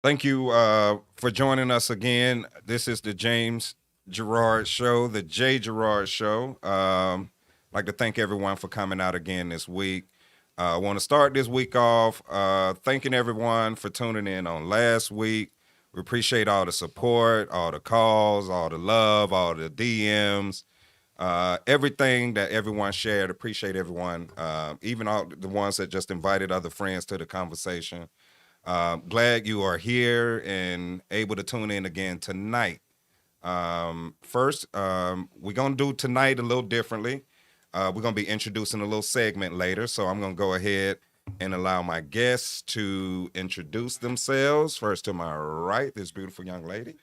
Thank you for joining us again. This is the J.Gerrard Show, the J.Gerrard Show. I'd like to thank everyone for coming out again this week. I want to start this week off thanking everyone for tuning in on last week. We appreciate all the support, all the calls, all the love, all the DMs, everything that everyone shared. Appreciate everyone, even all the ones that just invited other friends to the conversation. Glad you are here and able to tune in again tonight. First, we're going to do tonight a little differently. We're going to be introducing a little segment later, so I'm going to go ahead and allow my guests to introduce themselves. First, to my right, this beautiful young lady.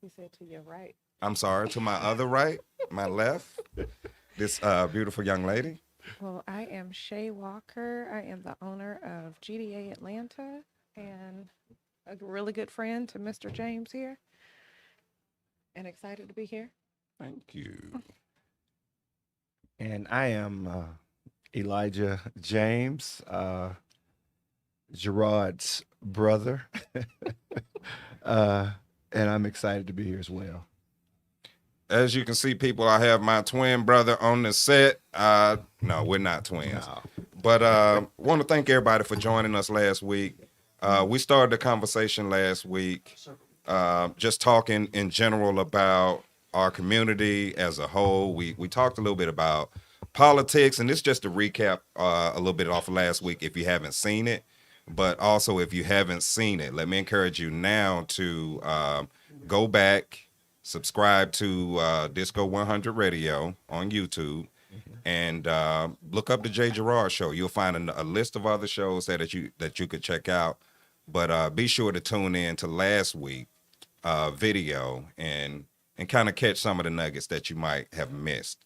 You said to your right. I'm sorry, to my other right, my left, this beautiful young lady. Well, I am Shay Walker. I am the owner of GDA Atlanta and a really good friend to Mr. James here and excited to be here. Thank you. And I am Elijah James, Gerard's brother. uh, and I'm excited to be here as well. As you can see, people, I have my twin brother on the set. No, we're not twins. No. But want to thank everybody for joining us last week. We started the conversation last week just talking in general about our community as a whole. We talked a little bit about politics, and this is just to recap a little bit off of last week if you haven't seen it. But also, if you haven't seen it, let me encourage you now to go back, subscribe to DISCO100 Radio on YouTube, and look up the J.Gerrard Show. You'll find a list of other shows that you could check out. But be sure to tune in to last week video and kind of catch some of the nuggets that you might have missed.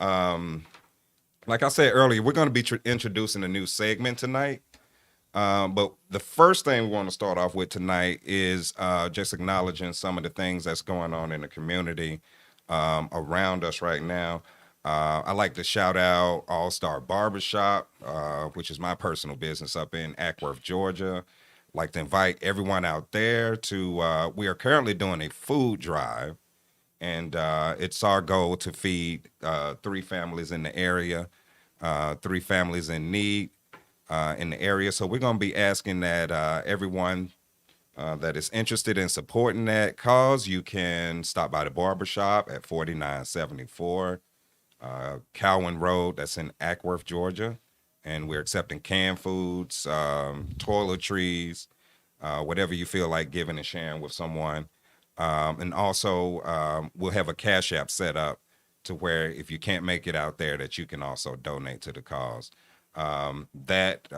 Like I said earlier, we're going to be introducing a new segment tonight. But the first thing we want to start off with tonight is just acknowledging some of the things that's going on in the community around us right now. I like to shout out All Star Barbershop, which is my personal business up in Ackworth, Georgia. Like to invite everyone out there to. We are currently doing a food drive, and it's our goal to feed three families in the area, three families in need in the area. So we're going to be asking that everyone that is interested in supporting that cause, you can stop by the barbershop at 4974 Cowan Road. That's in Ackworth, Georgia. And we're accepting canned foods, toiletries, whatever you feel like giving and sharing with someone. And also, we'll have a Cash App set up to where if you can't make it out there, that you can also donate to the cause. That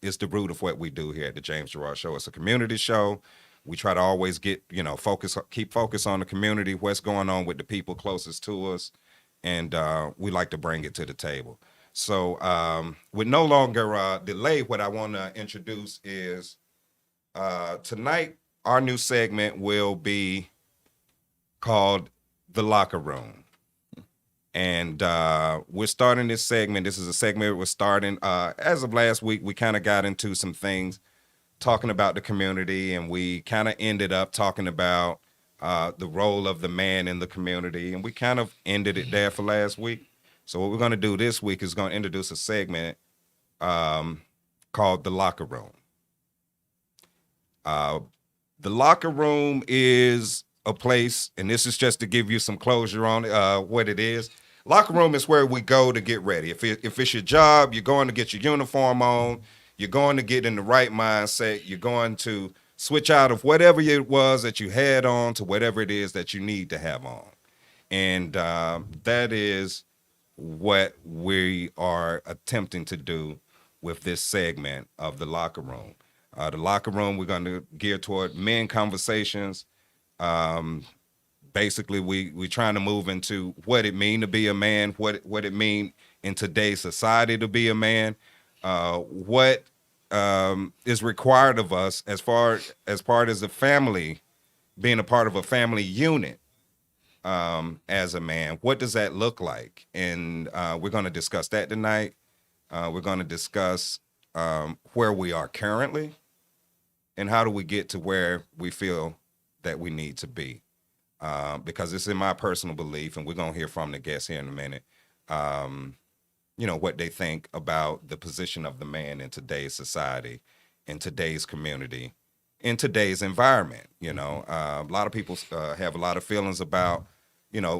is the root of what we do here at the J.Gerrard Show. It's a community show. We try to always keep focus on the community, what's going on with the people closest to us, and we like to bring it to the table. So with no longer delay, what I want to introduce is tonight our new segment will be called The Locker Room. And we're starting this segment. This is a segment we're starting. As of last week, we kind of got into some things talking about the community, and we kind of ended up talking about the role of the man in the community, and we kind of ended it there for last week. So what we're going to do this week is going to introduce a segment called The Locker Room. The locker room is a place, and this is just to give you some closure on what it is. Locker room is where we go to get ready. If it's your job, you're going to get your uniform on. You're going to get in the right mindset. You're going to switch out of whatever it was that you had on to whatever it is that you need to have on. And that is what we are attempting to do with this segment of the locker room. The locker room, we're going to gear toward men conversations. Basically, we trying to move into what it mean to be a man, what it mean in today's society to be a man, what is required of us as part as a family, being a part of a family unit as a man. What does that look like? And we're going to discuss that tonight. We're going to discuss where we are currently and how do we get to where we feel that we need to be? Because it's in my personal belief, and we're going to hear from the guests here in a minute, what they think about the position of the man in today's society, in today's community, in today's environment. A lot of people have a lot of feelings about,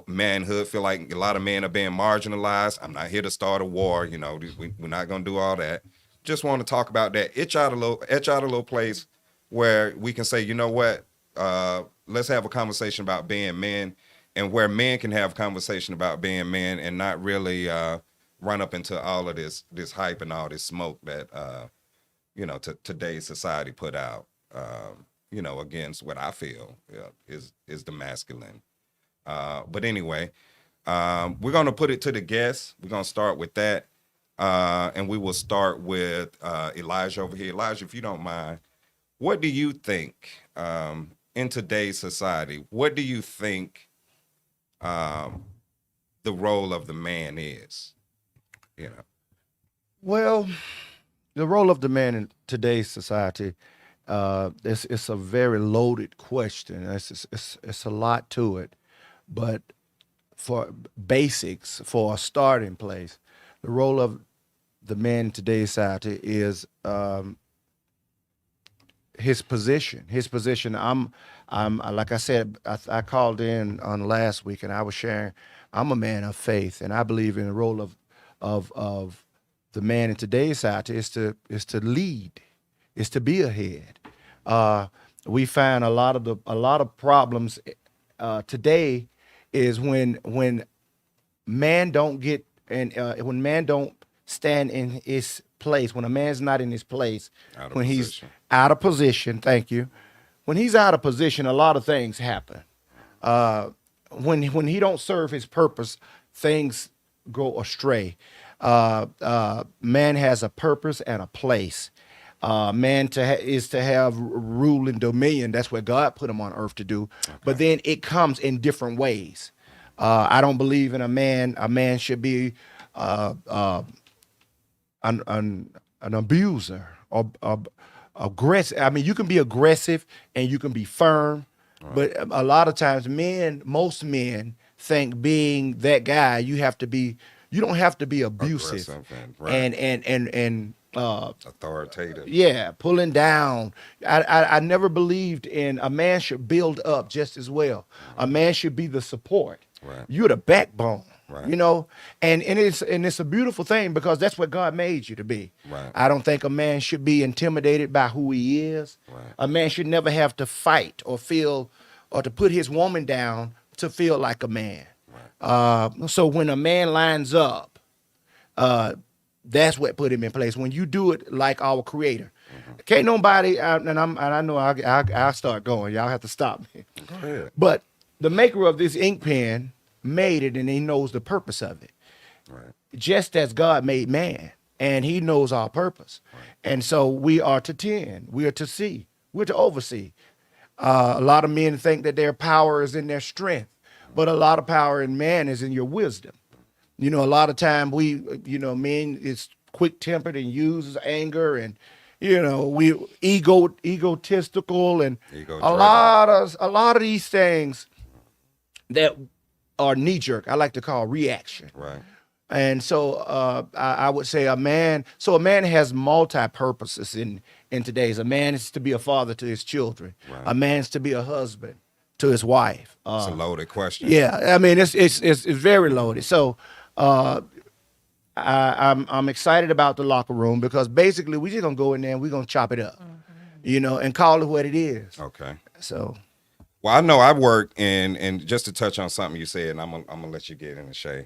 manhood, feel like a lot of men are being marginalized. I'm not here to start a war. We're not going to do all that. Just want to talk about that. Etch out a little place where we can say, you know what, let's have a conversation about being men, and where men can have conversation about being men and not really run up into all of this hype and all this smoke that today's society put out against what I feel is the masculine. But anyway, we're going to put it to the guests. We're going to start with that, and we will start with Elijah over here. Elijah, if you don't mind, what do you think in today's society, what do you think the role of the man is? Well, the role of the man in today's society, it's a very loaded question. It's a lot to it. But for basics, for a starting place, the role of the man in today's society is his position. His position. I'm like I said, I called in on last week and I was sharing. I'm a man of faith, and I believe in the role of the man in today's society is to lead, is to be ahead. We find a lot of problems today is when man don't get and when man don't stand in his place, when a man's not in his place, when he's out of position. Thank you. When he's out of position, a lot of things happen. When he don't serve his purpose, things go astray. Man has a purpose and a place. Man is to have rule and dominion. That's what God put him on earth to do. Okay. But then it comes in different ways. I don't believe in a man. A man should be an abuser or aggressive. I mean, you can be aggressive and you can be firm, right. But a lot of times most men think being that guy, you don't have to be abusive right. and authoritative. Yeah, pulling down. I never believed in a man should build up just as well. Right. A man should be the support. Right. You're the backbone. Right. And it's a beautiful thing because that's what God made you to be. Right. I don't think a man should be intimidated by who he is. Right. A man should never have to fight or feel or to put his woman down to feel like a man. Right. So when a man lines up, that's what put him in place. When you do it like our Creator, can't nobody. I know I'll start going. Y'all have to stop me. Go ahead. But the maker of this ink pen made it, and he knows the purpose of it. Right. Just as God made man, and he knows our purpose. Right. And so we are to tend, we are to see, we're to oversee. A lot of men think that their power is in their strength, but a lot of power in man is in your wisdom. A lot of time men is quick-tempered and uses anger, and we egotistical, and a lot of these things that are knee-jerk, I like to call reaction. Right. And so I would say a man has multi-purposes in today's. A man is to be a father to his children. Right. A man is to be a husband to his wife. It's a loaded question. Yeah, I mean it's very loaded. So I'm excited about the locker room because basically we're just gonna go in there and we're gonna chop it up, and call it what it is. Okay. So. Well, I know I work and just to touch on something you said, and I'm gonna let you get in, Shay,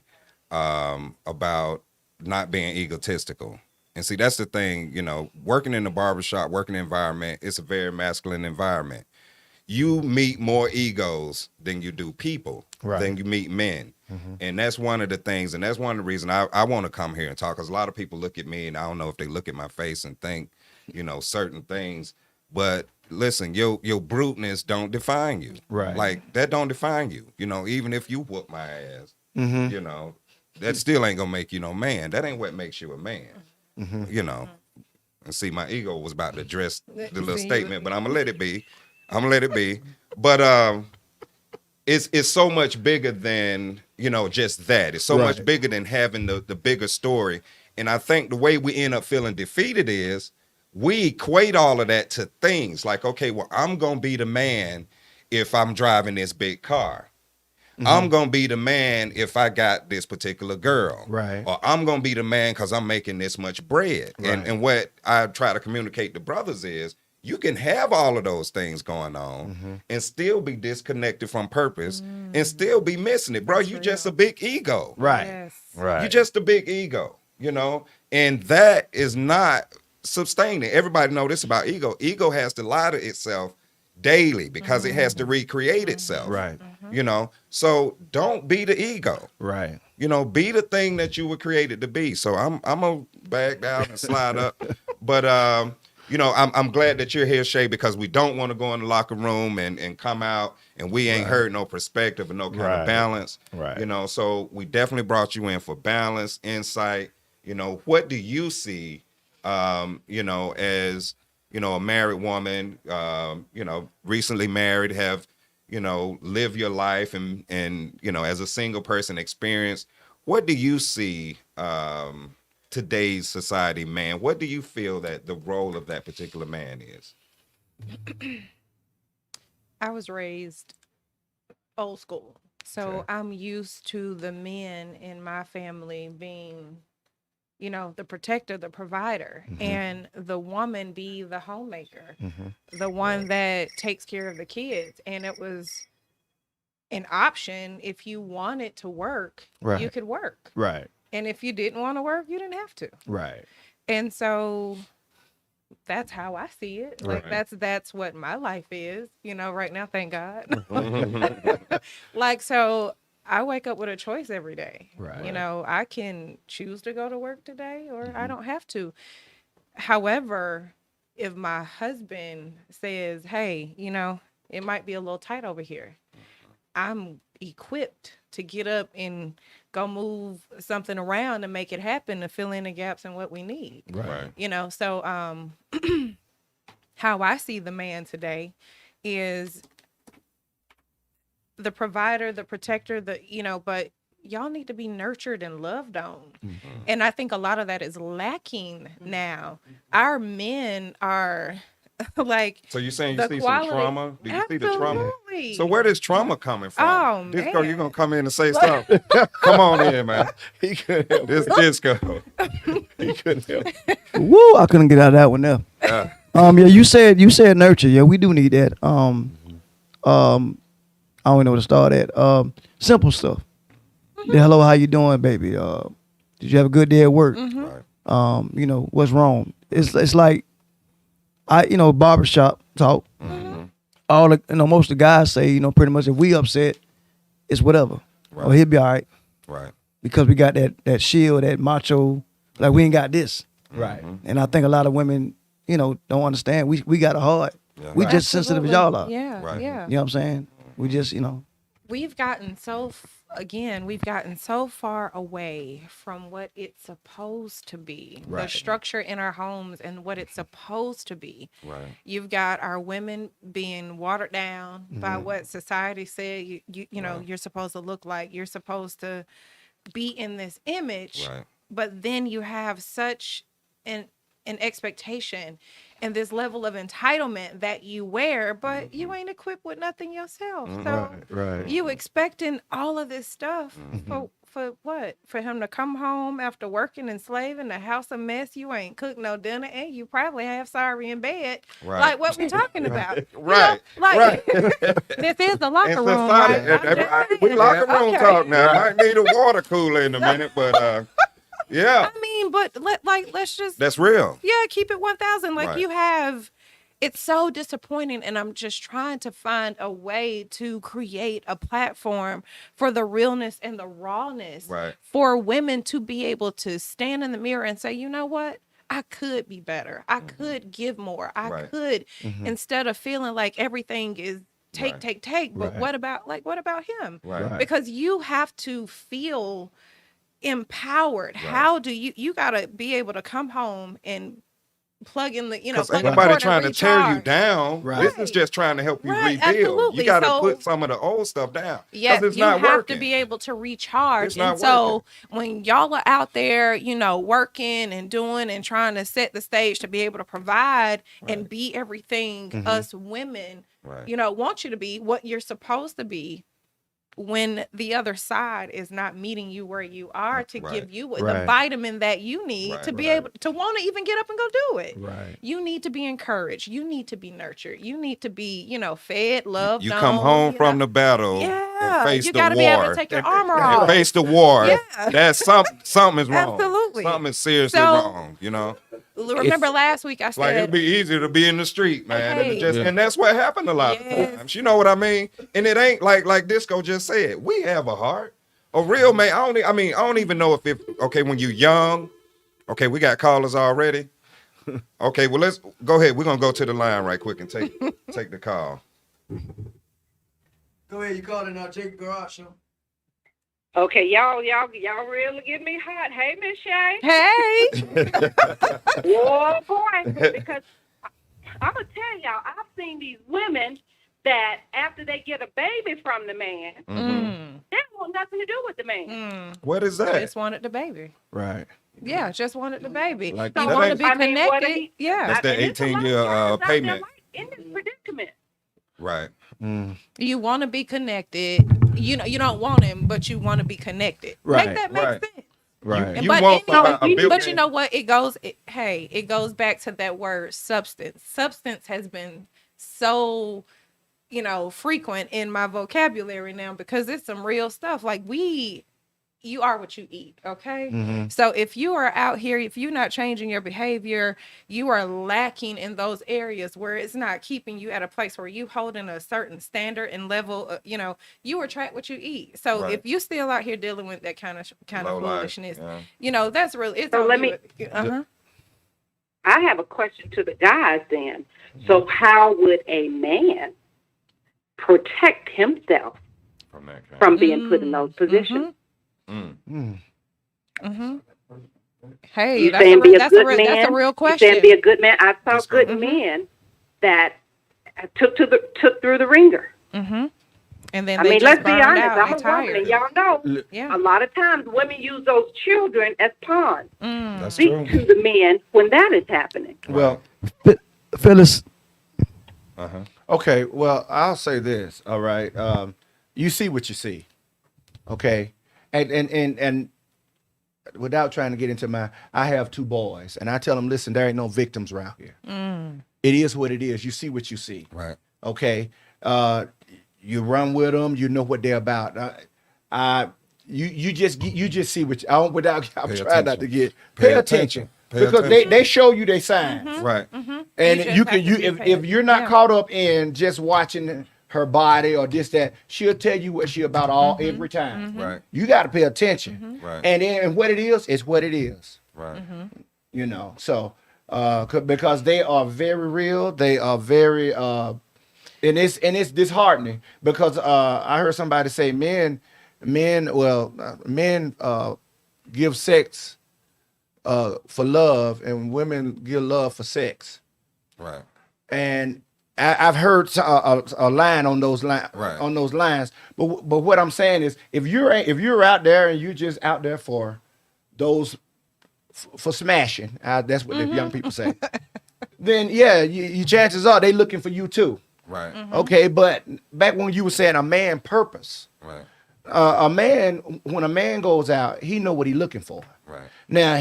about not being egotistical. And see, that's the thing, working in the barbershop, working environment, it's a very masculine environment. You meet more egos than you do people, right. Than you meet men. Mm-hmm. And that's one of the things, and that's one of the reasons I want to come here and talk, because a lot of people look at me, and I don't know if they look at my face and think, certain things. But listen, your bruteness don't define you. Right. Like, that don't define you. Even if you whoop my ass, that still ain't gonna make you no man. That ain't what makes you a man. Mm-hmm. And see, my ego was about to address the little See, statement, but I'm gonna let it be. But it's so much bigger than, just that. It's so much Right. bigger than having the bigger story. And I think the way we end up feeling defeated is we equate all of that to things like, okay, well, I'm gonna be the man if I'm driving this big car. I'm gonna be the man if I got this particular girl. Right. Or I'm gonna be the man because I'm making this much bread. Right. And what I try to communicate to brothers is you can have all of those things going on and still be disconnected from purpose and still be missing it. Bro, That's you real. just a big ego. Right. Yes. Right. You're just a big ego, and that is not sustaining. Everybody know this about ego. Ego has to lie to itself daily because it has to recreate itself. Right. So don't be the ego. Right. Be the thing that you were created to be. So I'm gonna back down and slide up. But I'm glad that you're here, Shay, because we don't want to go in the locker room and come out and we ain't heard no perspective and no kind of balance. Right. So we definitely brought you in for balance, insight. What do you see as a married woman, recently married, have live your life and as a single person experience, what do you see today's society, man? What do you feel that the role of that particular man is? I was raised old school. So Okay. I'm used to the men in my family being, the protector, the provider, and the woman be the homemaker, the one that takes care of the kids. And it was an option. If you wanted to work, you Right. could work. Right. And if you didn't want to work, you didn't have to. Right. And so that's how I see it. Like Right. that's what my life is, right now, thank God. Like, so I wake up with a choice every day. Right. I can choose to go to work today or I don't have to. However, if my husband says, hey, it might be a little tight over here, I'm equipped to get up and go move something around and make it happen to fill in the gaps in what we need. Right. So how I see the man today is the provider, the protector, but y'all need to be nurtured and loved on. And I think a lot of that is lacking now. Our men are like, So you're saying you the see quality- some trauma? Do you see the trauma? Absolutely. So where does trauma coming from? Oh, Disco, man. you gonna come in and say something? Come on in, man. He couldn't help. This Disco. He couldn't help. Woo! I couldn't get out of that one there. Yeah. Yeah, you said nurture. Yeah, we do need that. I don't know where to start at. Simple stuff. Hello, how you doing, baby? Did you have a good day at work? Right. What's wrong? It's like barbershop talk. All the, most of the guys say, pretty much if we upset, it's whatever. Right. Or he'll be all right Right. because we got that shield, that macho. Like we ain't got this. Right. And I think a lot of women, don't understand. We got it hard. Yeah. We just sensitive as y'all are. Yeah, Right. yeah. You know what I'm saying? We just, We've gotten we've gotten so far away from what it's supposed to be, the Right. structure in our homes and what it's supposed to be. Right. You've got our women being watered down by what society said Right. you're supposed to look like. You're supposed to be in this image, Right. but then you have such an expectation and this level of entitlement that you wear, but you ain't equipped with nothing yourself. So Right. you expecting all of this stuff for what? For him to come home after working and slaving, the house a mess, you ain't cooked no dinner, and you probably have sorry in bed. Right. Like what we talking about. You know, Right. like this is the locker And room, society, right? I'm just we saying. locker room Okay. talk now. Might need a water cooler in a minute, but yeah, I mean, but let's just that's real. keep it 1,000. Like Right. it's so disappointing, and I'm just trying to find a way to create a platform for the realness and the rawness Right. for women to be able to stand in the mirror and say, you know what? I could be better. I could give more. I Right. could, instead of feeling like everything is take, Right. take. But Right. what about him? Right. Right. Because you have to feel empowered. Right. How do you gotta be able to come home and plug in the, Because plug ain't in the nobody cord and trying to tear you recharge. down. Right. This is just trying to help you Right, rebuild. absolutely. You got to So- put some of the old stuff down. Yeah, Because it's you not have working. to be able to recharge. It's not And so working. when y'all are out there, working and doing and trying to set the stage to be able to provide and be everything us women, Right. want you to be, what you're supposed to be, when the other side is not meeting you where you are to Right. give you the Right. vitamin that you need Right, to be right. able to want to even get up and go do it. Right. You need to be encouraged. You need to be nurtured. You need to be, fed, loved. You come home from the battle yeah, and face you the got to be able to war. take your armor And off. face the war. Yeah. That's something is wrong. Absolutely. Something is seriously So- wrong, Remember last week I Like it'd said, be easier to be in the street, man. Hey. And that's what happened a lot Yes. of times. You know what I mean? And it ain't like Disco just said. We have a heart. A real man. I don't even know if okay, when you're young, okay, we got callers already. Okay, well let's go ahead. We're gonna go to the line right quick and take the call. Go ahead, you call it now, J.Gerrard show. Okay, y'all really get me hot. Hey, Miss Shay. hey, Oh boy, because I'm gonna tell y'all, I've seen these women that after they get a baby from the man, they don't want nothing to do with the man. What is that? just wanted the baby. Right. Yeah, just wanted the baby. Like you that want to ain't- be I mean, what connected. he- Yeah, That's that And it's a lot of 18-year guys out there payment. like in this predicament. Right. you want to be connected. You don't want him, but you want to be connected. Right, Make that make right. sense. Right. And You but want you know, a building- but you know what? It goes back to that word substance. Substance has been so, frequent in my vocabulary now because it's some real stuff. Like you are what you eat. Okay. So if you are out here, if you're not changing your behavior, you are lacking in those areas where it's not keeping you at a place where you holding a certain standard and level. You attract what you eat. So Right. if you still out here dealing with that kind of Low life, foolishness, yeah. that's really. It's So on let you. me- Uh-huh. I have a question to the guys then. So how would a man protect himself From that kind. from being put in those positions? Hey, You that's saying be a that's good a man? that's a real You question. saying be a good man? I saw That's good right. men that took through the ringer. And then I they mean, just let's be burned honest. out I'm and a woman, and tired. y'all know Yeah. a lot of times women use those children as pawns. That's Speak true. to the men when that is happening. Well, Phyllis, okay. Well, I'll say this. All right. You see what you see. Okay. And without trying to get into I have two boys, and I tell them, listen, there ain't no victims around here. It is what it is. You see what you see. Right. Okay. You run with them. You know what they're about. You just see what I'm Pay trying not to attention. pay Pay attention attention. Pay because attention. they show you their signs. Right. And You just you have can to be if patient. you're not Yeah. caught up in just watching her body or this that, she'll tell you what she about every time. Right. You got to pay attention. Right. And what it is what it is. Right. So because they are very real, they are very and it's disheartening because I heard somebody say men give sex for love and women give love for sex. Right. And I've heard a line on those Right. on those lines, but what I'm saying is if you're out there and you're just out there for those for smashing, that's what the young people say, then yeah, you chances are they looking for you too. Right. Okay, but back when you were saying a man purpose, Right. when a man goes out, he know what he looking for. Right. Now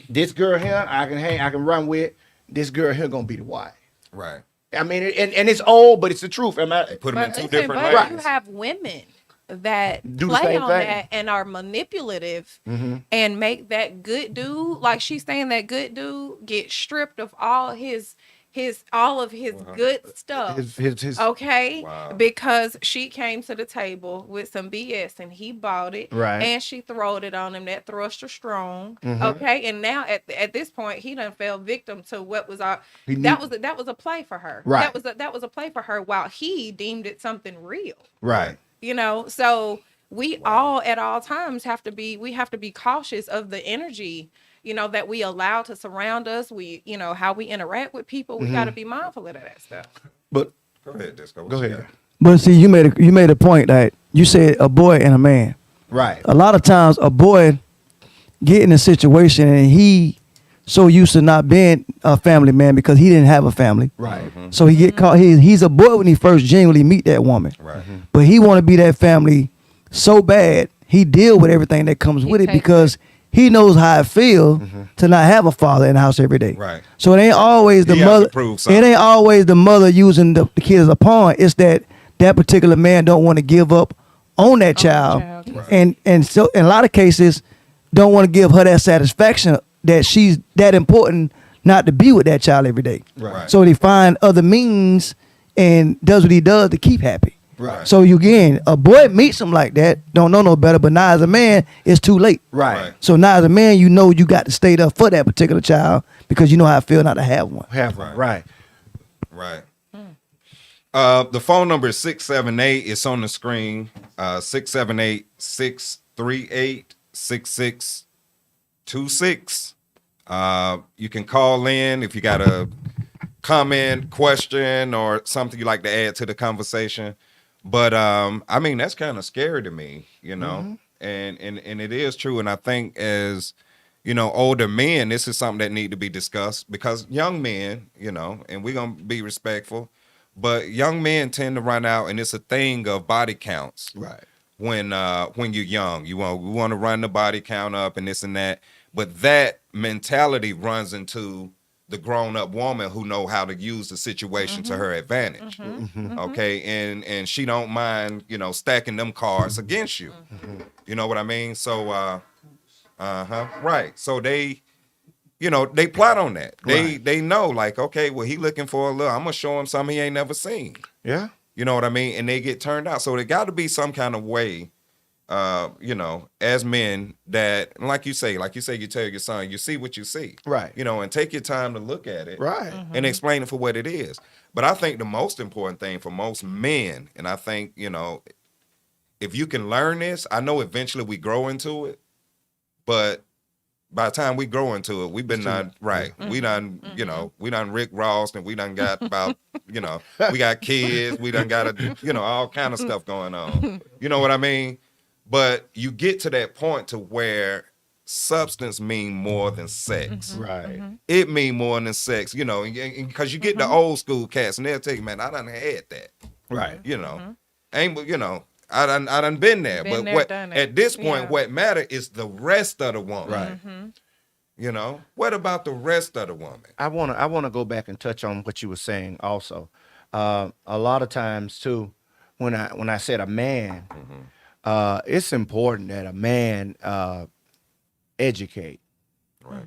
this girl here I can run with. This girl here gonna be the wife. Right. I mean, and it's old, but it's the truth. Am I? Put them in But two listen, different but lanes. you have women that Do the play same on thing. that and are manipulative and make that good dude, like she's saying, that good dude get stripped of all his good stuff. His Okay, Wow. because she came to the table with some BS and he bought it, Right. and she throwed it on him. That thruster strong, okay, and now at this point he done fell victim to what was that was a play for her. Right. That was a play for her while he deemed it something real. right. So we all at all times have to be cautious of the energy that we allow to surround us. We, how we interact with people. We got to be mindful of that stuff. But Go ahead, Disco. What go you ahead. got? But see, you made a point that you said a boy and a man. Right. A lot of times, a boy get in a situation and he so used to not being a family man because he didn't have a family. Right. So he get caught. He's a boy when he first genuinely meet that woman. Right. But he want to be that family so bad. He deal with everything that comes with it takes because he knows how it feel to not have a father in the house every day. Right. So it ain't always the He have to mother. prove It something. ain't always the mother using the kid as a pawn. It's that particular man don't want to give up on that child, child. and so in a lot of cases don't want to give her that satisfaction that she's that important not to be with that child every day. Right. So he find other means and does what he does to keep happy. Right. So you again, a boy meets him like that, don't know no better, but now as a man, it's too late. Right. So now as a man, you know you got to stay there for that particular child because you know how it feel not to have one. Have one. Right. Right. The phone number is 678. It's on the screen. 678-638-6626. You can call in if you got a comment, question, or something you'd like to add to the conversation. But I mean, that's kind of scary to me, and it is true. And I think as older men, this is something that need to be discussed because young men, and we're gonna be respectful, but young men tend to run out, and it's a thing of body counts. Right. When you're young, we want to run the body count up and this and that, but that mentality runs into the grown-up woman who know how to use the situation to her advantage. Okay, and she don't mind, stacking them cards against you. You know what I mean? So, right. So they plot on that. They know, like, okay, well, he looking for a little. I'm gonna show him something he ain't never seen. Yeah. You know what I mean? And they get turned out. So there got to be some kind of way, as men that, like you say, you tell your son, you see what you see. Right. And take your time to look at it. Right. And explain it for what it is. But I think the most important thing for most men, and I think, if you can learn this, I know eventually we grow into it, but by the time we grow into it, we've been done right. We done, we done Rick Ross, and we done got about, we got kids, we done got all kind of stuff going on. You know what I mean? But you get to that point to where substance mean more than sex. Right. It mean more than sex, because you get the old school cats, and they'll tell you, man, I done had that. Right. I done been there. Been But there, what done it. at this point, Yeah. what matter is the rest of the woman. Right. What about the rest of the woman? I wanna go back and touch on what you were saying also. A lot of times too, when I said a man, it's important that a man educate. Right.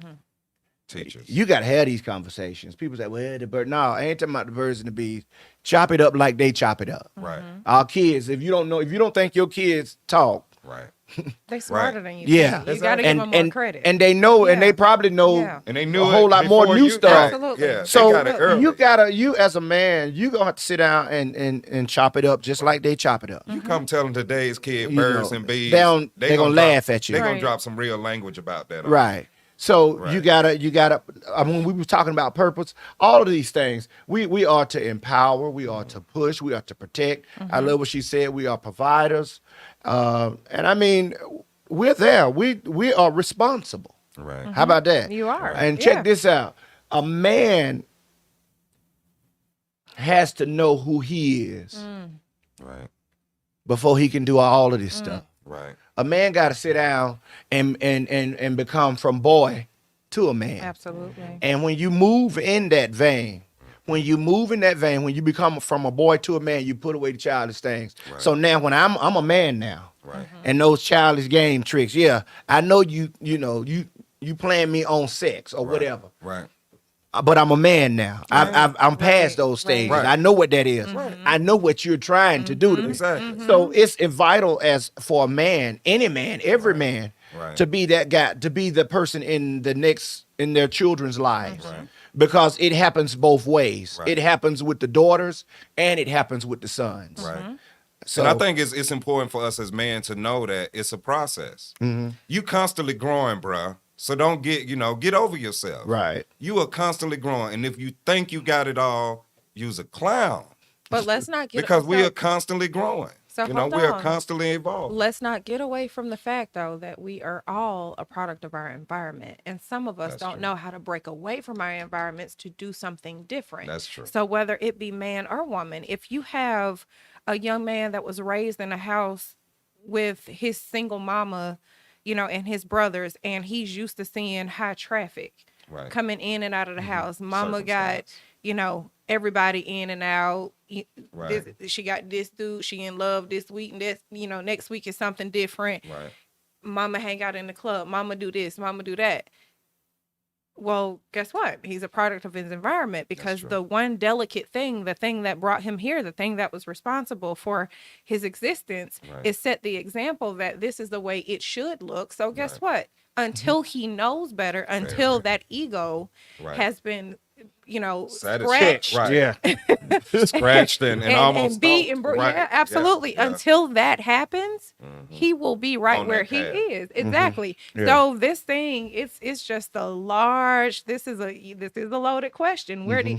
Teachers. You got to have these conversations. People say, well, the bird. No, I ain't talking about the birds and the bees. Chop it up like they chop it up. Right. Our kids, if you don't think your kids talk, Right. They smarter than you. Yeah. You got to give them more credit. and they know, and Yeah. they probably know Yeah. And they knew a whole it lot more before new you- stuff. Right. Absolutely. Yeah. So they got it early. you as a man, you gonna have to sit down and chop it up just like they chop it up. You come telling today's kid You birds know, and bees. they gonna laugh at you. They're gonna Right. drop some real language about that. on Right. So Right. you gotta. I mean, we were talking about purpose. All of these things, we are to empower, we are to push, we are to protect. I love what she said. We are providers, and I mean, we're there. We are responsible. you. Right. How about that? You are. And Yeah. check this out. A man has to know who he is Right. before he can do all of this stuff. Right. A man got to sit down and become from boy to a man. Absolutely. And when you move in that vein, when you become from a boy to a man, you put away the childish things. Right. So now when I'm a man now, Right. and those childish game tricks, yeah, I know you playing me on sex or whatever. Right. But I'm a man now. I'm past those stages. Right. I know what that is. I know what you're trying to do to me. Exactly. So it's vital as for a man, any man, every man, Right. to be that guy, to be the person in their children's lives. Right. Because it happens both ways. Right. It happens with the daughters and it happens with the sons. Right. So And I think it's important for us as men to know that it's a process. You constantly growing, bruh. So don't get over yourself. Right. You are constantly growing. And if you think you got it all, you's a clown. But let's not get Because we so- are constantly growing. So hold we are on. constantly evolving. Let's not get away from the fact, though, that we are all a product of our environment. And some of us That's don't true. know how to break away from our environments to do something different. That's true. So whether it be man or woman, if you have a young man that was raised in a house with his single mama, and his brothers, and he's used to seeing high traffic Right. coming in and out of the house. Mama got, Circumstance. everybody in and out. Right. She got this dude, she in love this week, and this, next week is something different. Right. Mama hang out in the club. Mama do this, mama do that. Well, guess what? He's a product of his environment, because true. the one delicate thing, the thing that brought him here, the thing that was responsible for his existence, Right. is set the example that this is the way it should look. So guess Right. what? Until he knows better, until that ego Right. has been, Satisfied. scratched. Right. Yeah. Scratched and almost beaten. right. Yeah, absolutely. Yeah. Until that happens, he will be right On where that he path. is. Exactly. Yeah. So this thing, it's just a large. This is a loaded question. Where do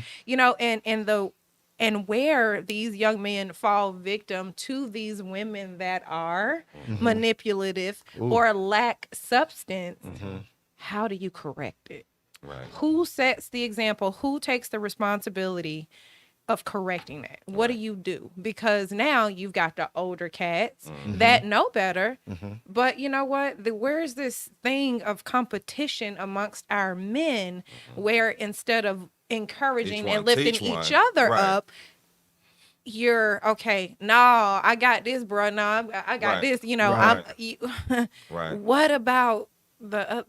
and where these young men fall victim to these women that are manipulative or lack substance? How do you correct it? Right. Who sets the example? Who takes the responsibility of correcting that? What do you do? Because now you've got the older cats that know better. But you know what? Where's this thing of competition amongst our men where instead of encouraging Each and one lifting teach each one. other Right. up, you're okay. No, I got this, bro. No, I got Right. this. Right. Right. What about the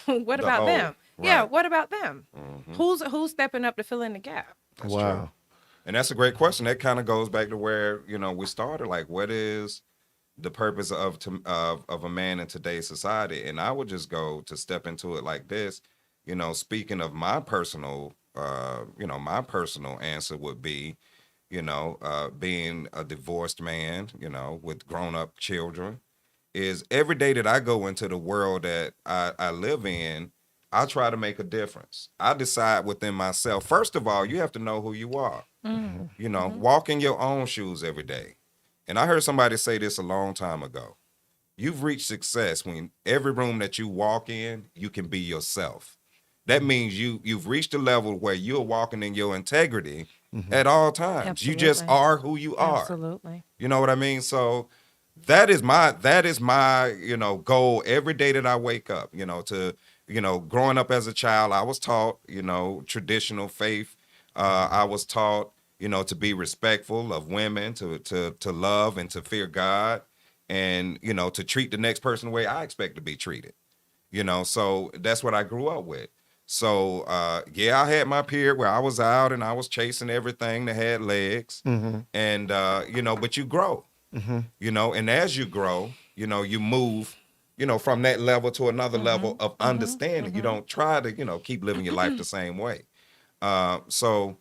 what The about old. them? Yeah, Right. what about them? Who's stepping up to fill in the gap? That's Wow. true. And that's a great question. That kind of goes back to where we started. Like, what is the purpose of a man in today's society? And I would just go to step into it like this. Speaking of my personal, my personal answer would be, being a divorced man, with grown up children, is every day that I go into the world that I live in, I try to make a difference. I decide within myself. First of all, you have to know who you are. Walk in your own shoes every day. And I heard somebody say this a long time ago. You've reached success when every room that you walk in, you can be yourself. That means you've reached a level where you're walking in your integrity at all times. You just Absolutely. are who you are. Absolutely. You know what I mean? So that is my goal every day that I wake up, growing up as a child, I was taught, traditional faith. I was taught, to be respectful of women, to love and to fear God, and, to treat the next person the way I expect to be treated, so that's what I grew up with. So, I had my period where I was out and I was chasing everything that had legs, and, but you grow, and as you grow, you move, from that level to another level of understanding. You don't try to, keep living your life the same way. So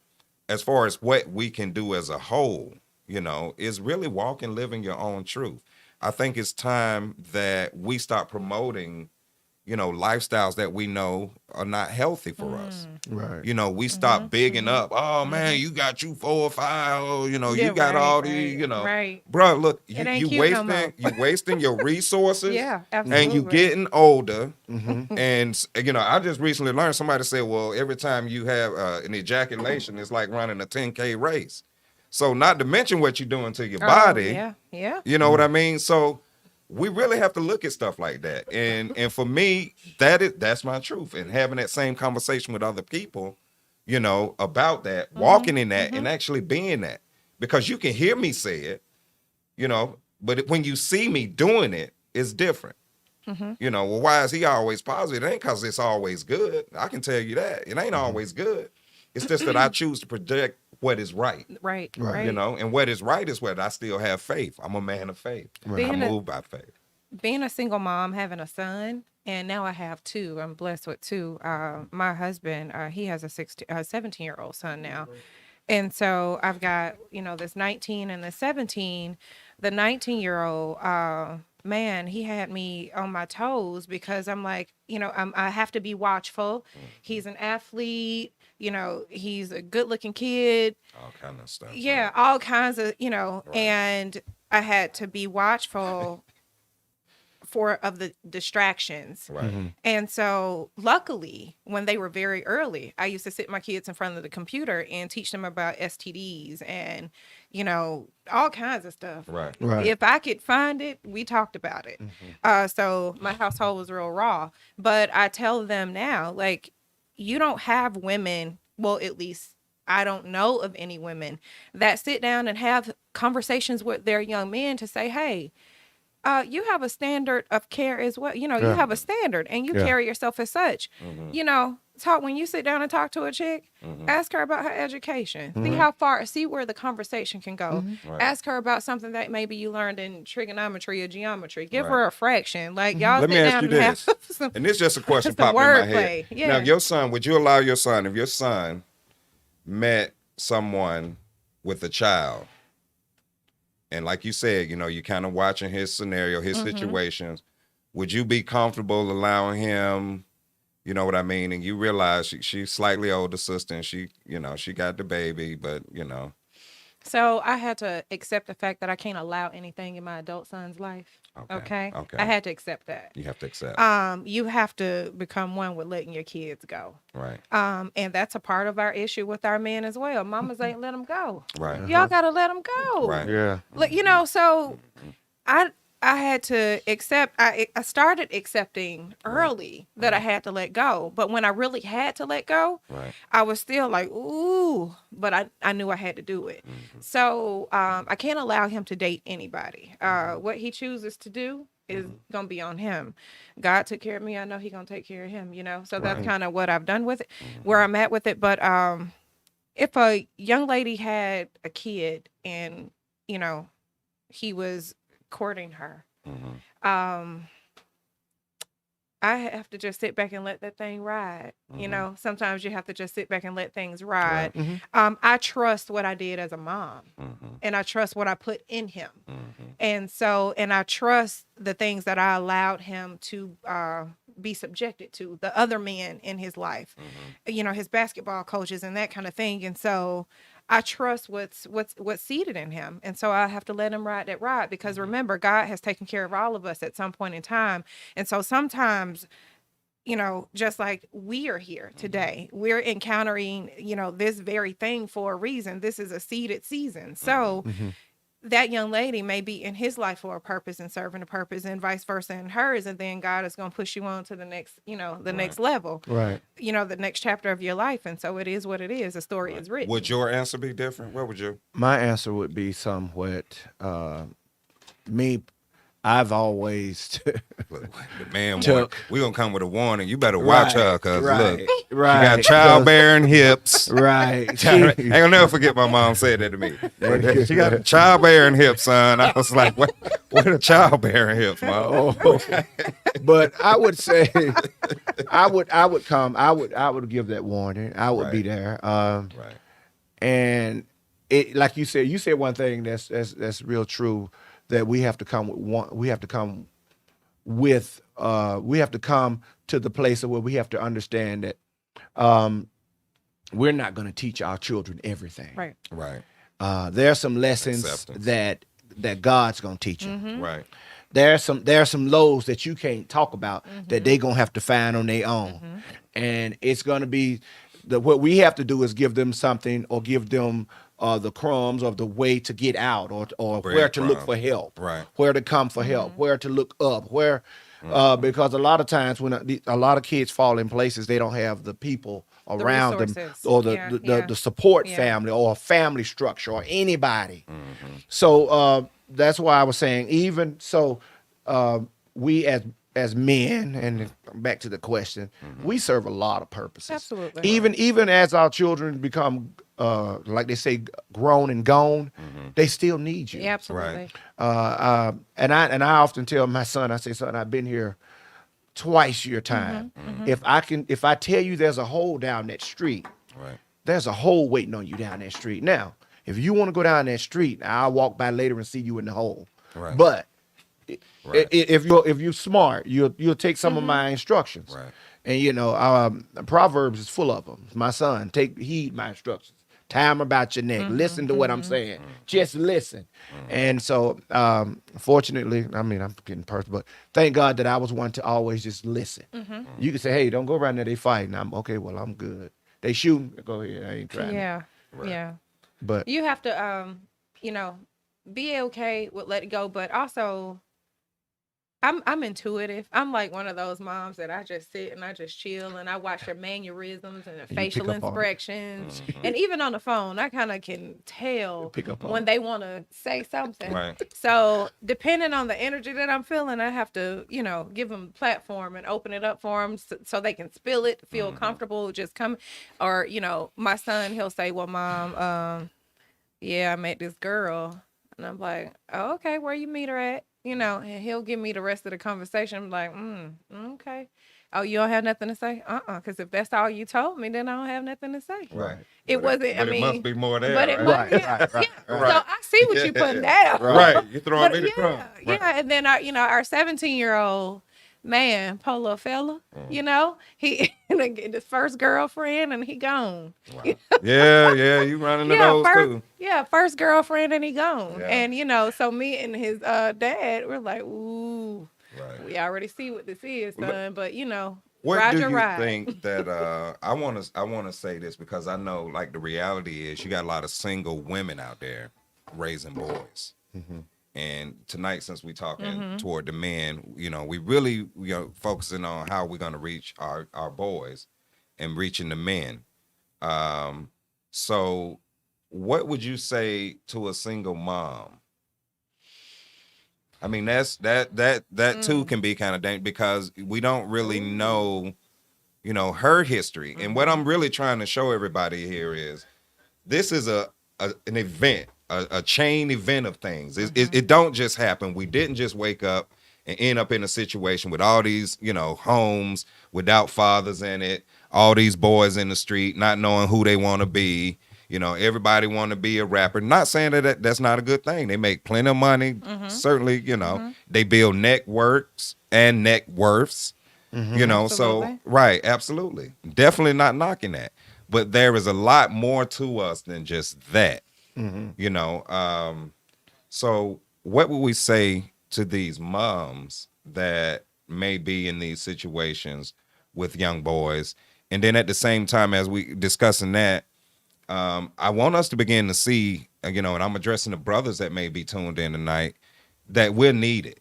as far as what we can do as a whole, is really walk and living your own truth. I think it's time that we stop promoting, lifestyles that we know are not healthy for us. Right. We stop bigging up. Oh man, you got 4 or 5. Oh, you Yeah, got right, all these. right. Bro, look, It ain't you cute no wasting, more. you wasting your resources. Yeah, And absolutely. you getting older. And I just recently learned, somebody said, well, every time you have an ejaculation, it's like running a 10K race. So not to mention what you're doing to your body. Yeah. You know what I mean? So we really have to look at stuff like that. And for me, that's my truth. And having that same conversation with other people, about that, walking in that and actually being that. Because you can hear me say it, but when you see me doing it, it's different. Well, why is he always positive? It ain't because it's always good. I can tell you that. It ain't always good. It's just that I choose to project what is right. Right. And what is right is what I still have faith. I'm a man of faith. Right. I move by faith. Being a single mom, having a son, and now I have 2. I'm blessed with 2. My husband, he has a 17-year-old son now. And so I've got, this 19 and the 17. The 19-year-old, man, he had me on my toes because I'm like, I have to be watchful. He's an athlete, he's a good looking kid. All kind of stuff. Yeah, right? all kinds of, Right. and I had to be watchful of the distractions. Right. And so luckily, when they were very early, I used to sit my kids in front of the computer and teach them about STDs and, all kinds of stuff. Right. Right. If I could find it, we talked about it. So my household was real raw. But I tell them now, like, you don't have women, well, at least I don't know of any women that sit down and have conversations with their young men to say, hey, you have a standard of care as well. You have a standard and you carry yourself as such. When you sit down and talk to a chick, ask her about her education. See where the conversation can go. Right. Ask her about something that maybe you learned in trigonometry or geometry. Give Right. her a fraction. Like, y'all Let me sit ask down you and this. have some, And this is just a question some popped in my wordplay. head. Yeah. Now, your son, would you allow your son, if your son met someone with a child, and like you said, you kind of watching his scenario, his situations, would you be comfortable allowing him, you know what I mean? And you realize she's slightly older sister and she got the baby, but So I had to accept the fact that I can't allow anything in my adult son's life. Okay. I had to accept that. You have to accept. You have to become one with letting your kids go. Right. And that's a part of our issue with our men as well. Mamas ain't let them go. Right. Y'all gotta let them go. Right. Yeah. Like, so I had to accept. I started accepting early that I had to let go. But when I really had to let go, Right. I was still like, ooh, but I knew I had to do it. So I can't allow him to date anybody. What he chooses to do is gonna be on him. God took care of me. I know He's gonna take care of him. So that's Right. kind of what I've done with it, where I'm at with it. But if a young lady had a kid and he was courting her, I have to just sit back and let that thing ride. Sometimes you have to just sit back and let things ride. I trust what I did as a mom, and I trust what I put in him. And I trust the things that I allowed him to be subjected to, the other men in his life, his basketball coaches and that kind of thing. And so I trust what's seated in him. And so I have to let him ride that ride, because remember, God has taken care of all of us at some point in time. And so sometimes, just like we are here today, we're encountering, this very thing for a reason. This is a seeded season. So that young lady may be in his life for a purpose and serving a purpose, and vice versa in hers. And then God is going to push you on to the next, next level, Right. the next chapter of your life. And so it is what it is. The story is written. Would your answer be different? What would you? My answer would be somewhat I've always The man, Chuck. we gonna come with a warning. You better watch her, cause look, she right. got childbearing hips. Right. I ain't gonna never forget my mom said that to me. She got childbearing hips, son. I was like, what are childbearing hips, mom? But I would say I would give that warning. I would be there. Right. And it, like you said one thing that's real true, that we have to come to the place of where we have to understand that we're not going to teach our children everything. Right. Right. There are some lessons Acceptance. that God's going to teach you. Right. There are some lows that you can't talk about that they're going to have to find on their own. And it's going to be what we have to do is give them something, or give them the crumbs of the way to get out, or where to look for help, Right. where to come for help, where to look up, because a lot of times when a lot of kids fall in places, they don't have the people around them, resources. or Yeah. the support Yeah. family, or a family structure, or anybody. So that's why I was saying, even so, we as men, and back to the question, we serve a lot of purposes. Absolutely. Even as our children become, like they say, grown and gone, they still need you. Yeah, absolutely. Right. And I often tell my son, I say, son, I've been here twice your time. If I tell you there's a hole down that street, Right. there's a hole waiting on you down that street. Now, if you want to go down that street, I'll walk by later and see you in the hole. Right. But Right. If you're smart, you'll take some of my instructions. Right. And Proverbs is full of them. My son, take heed my instructions. Tie 'em about your neck. Listen to what I'm saying. Just listen. And so, fortunately, I mean, I'm getting personal, but thank God that I was one to always just listen. You can say, "Hey, don't go around there. They fighting." I'm okay. Well, I'm good. They shooting. Go ahead. I ain't trying. Yeah. Right. Yeah. But You have to, be okay with let it go, but also I'm intuitive. I'm like one of those moms that I just sit and I just chill and I watch her mannerisms and her you facial pick up on it. expressions. And even on the phone, I kind of can tell Pick up on when it. they want to say something. Right. So depending on the energy that I'm feeling, I have to, give them a platform and open it up for them so they can spill it, feel comfortable, just come. Or, my son, he'll say, well, Mom, yeah, I met this girl. And I'm like, oh, okay, where you meet her at? And he'll give me the rest of the conversation. I'm like, okay. Oh, you don't have nothing to say? Because if that's all you told me, then I don't have nothing to say. Right. It wasn't, But it must be more there. but it right? wasn't. Right. So I see what you're putting down. Right. You throwing But me the crumb. Right. yeah, and then our 17-year-old man, Polo fella, he his first girlfriend and he gone. Wow. Yeah, you running to those too. First girlfriend and he gone. Yeah. And so me and his dad, we're like, ooh, Right. we already see what this is, son. But What ride do your you ride. think that I want to say this because I know like the reality is you got a lot of single women out there raising boys. And tonight, since we're talking toward the men, we really focusing on how we're going to reach our boys and reaching the men. So what would you say to a single mom? I mean, that too can be kind of dangerous because we don't really know, her history. And what I'm really trying to show everybody here is this is an event, a chain event of things. It don't just happen. We didn't just wake up and end up in a situation with all these, homes without fathers in it, all these boys in the street not knowing who they want to be. Everybody want to be a rapper. Not saying that's not a good thing. They make plenty of money. Certainly, they build networks and net worths. So Absolutely. right, absolutely. Definitely not knocking that. But there is a lot more to us than just that. So what would we say to these moms that may be in these situations with young boys? And then at the same time, as we discussing that, I want us to begin to see, and I'm addressing the brothers that may be tuned in tonight, that we're needed.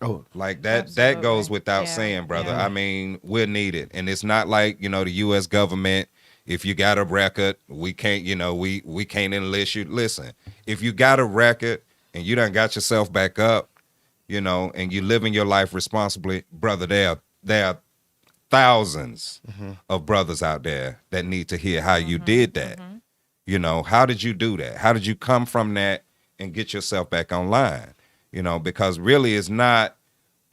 oh, Like that Absolutely. goes without Yeah, saying, brother. yeah. I mean, we're needed. And it's not like, the U.S. government, if you got a record, we can't, we can't enlist you. Listen, if you got a record and you done got yourself back up, and you living your life responsibly, brother, there are thousands of brothers out there that need to hear how you did that. How did you do that? How did you come from that and get yourself back online? Because really it's not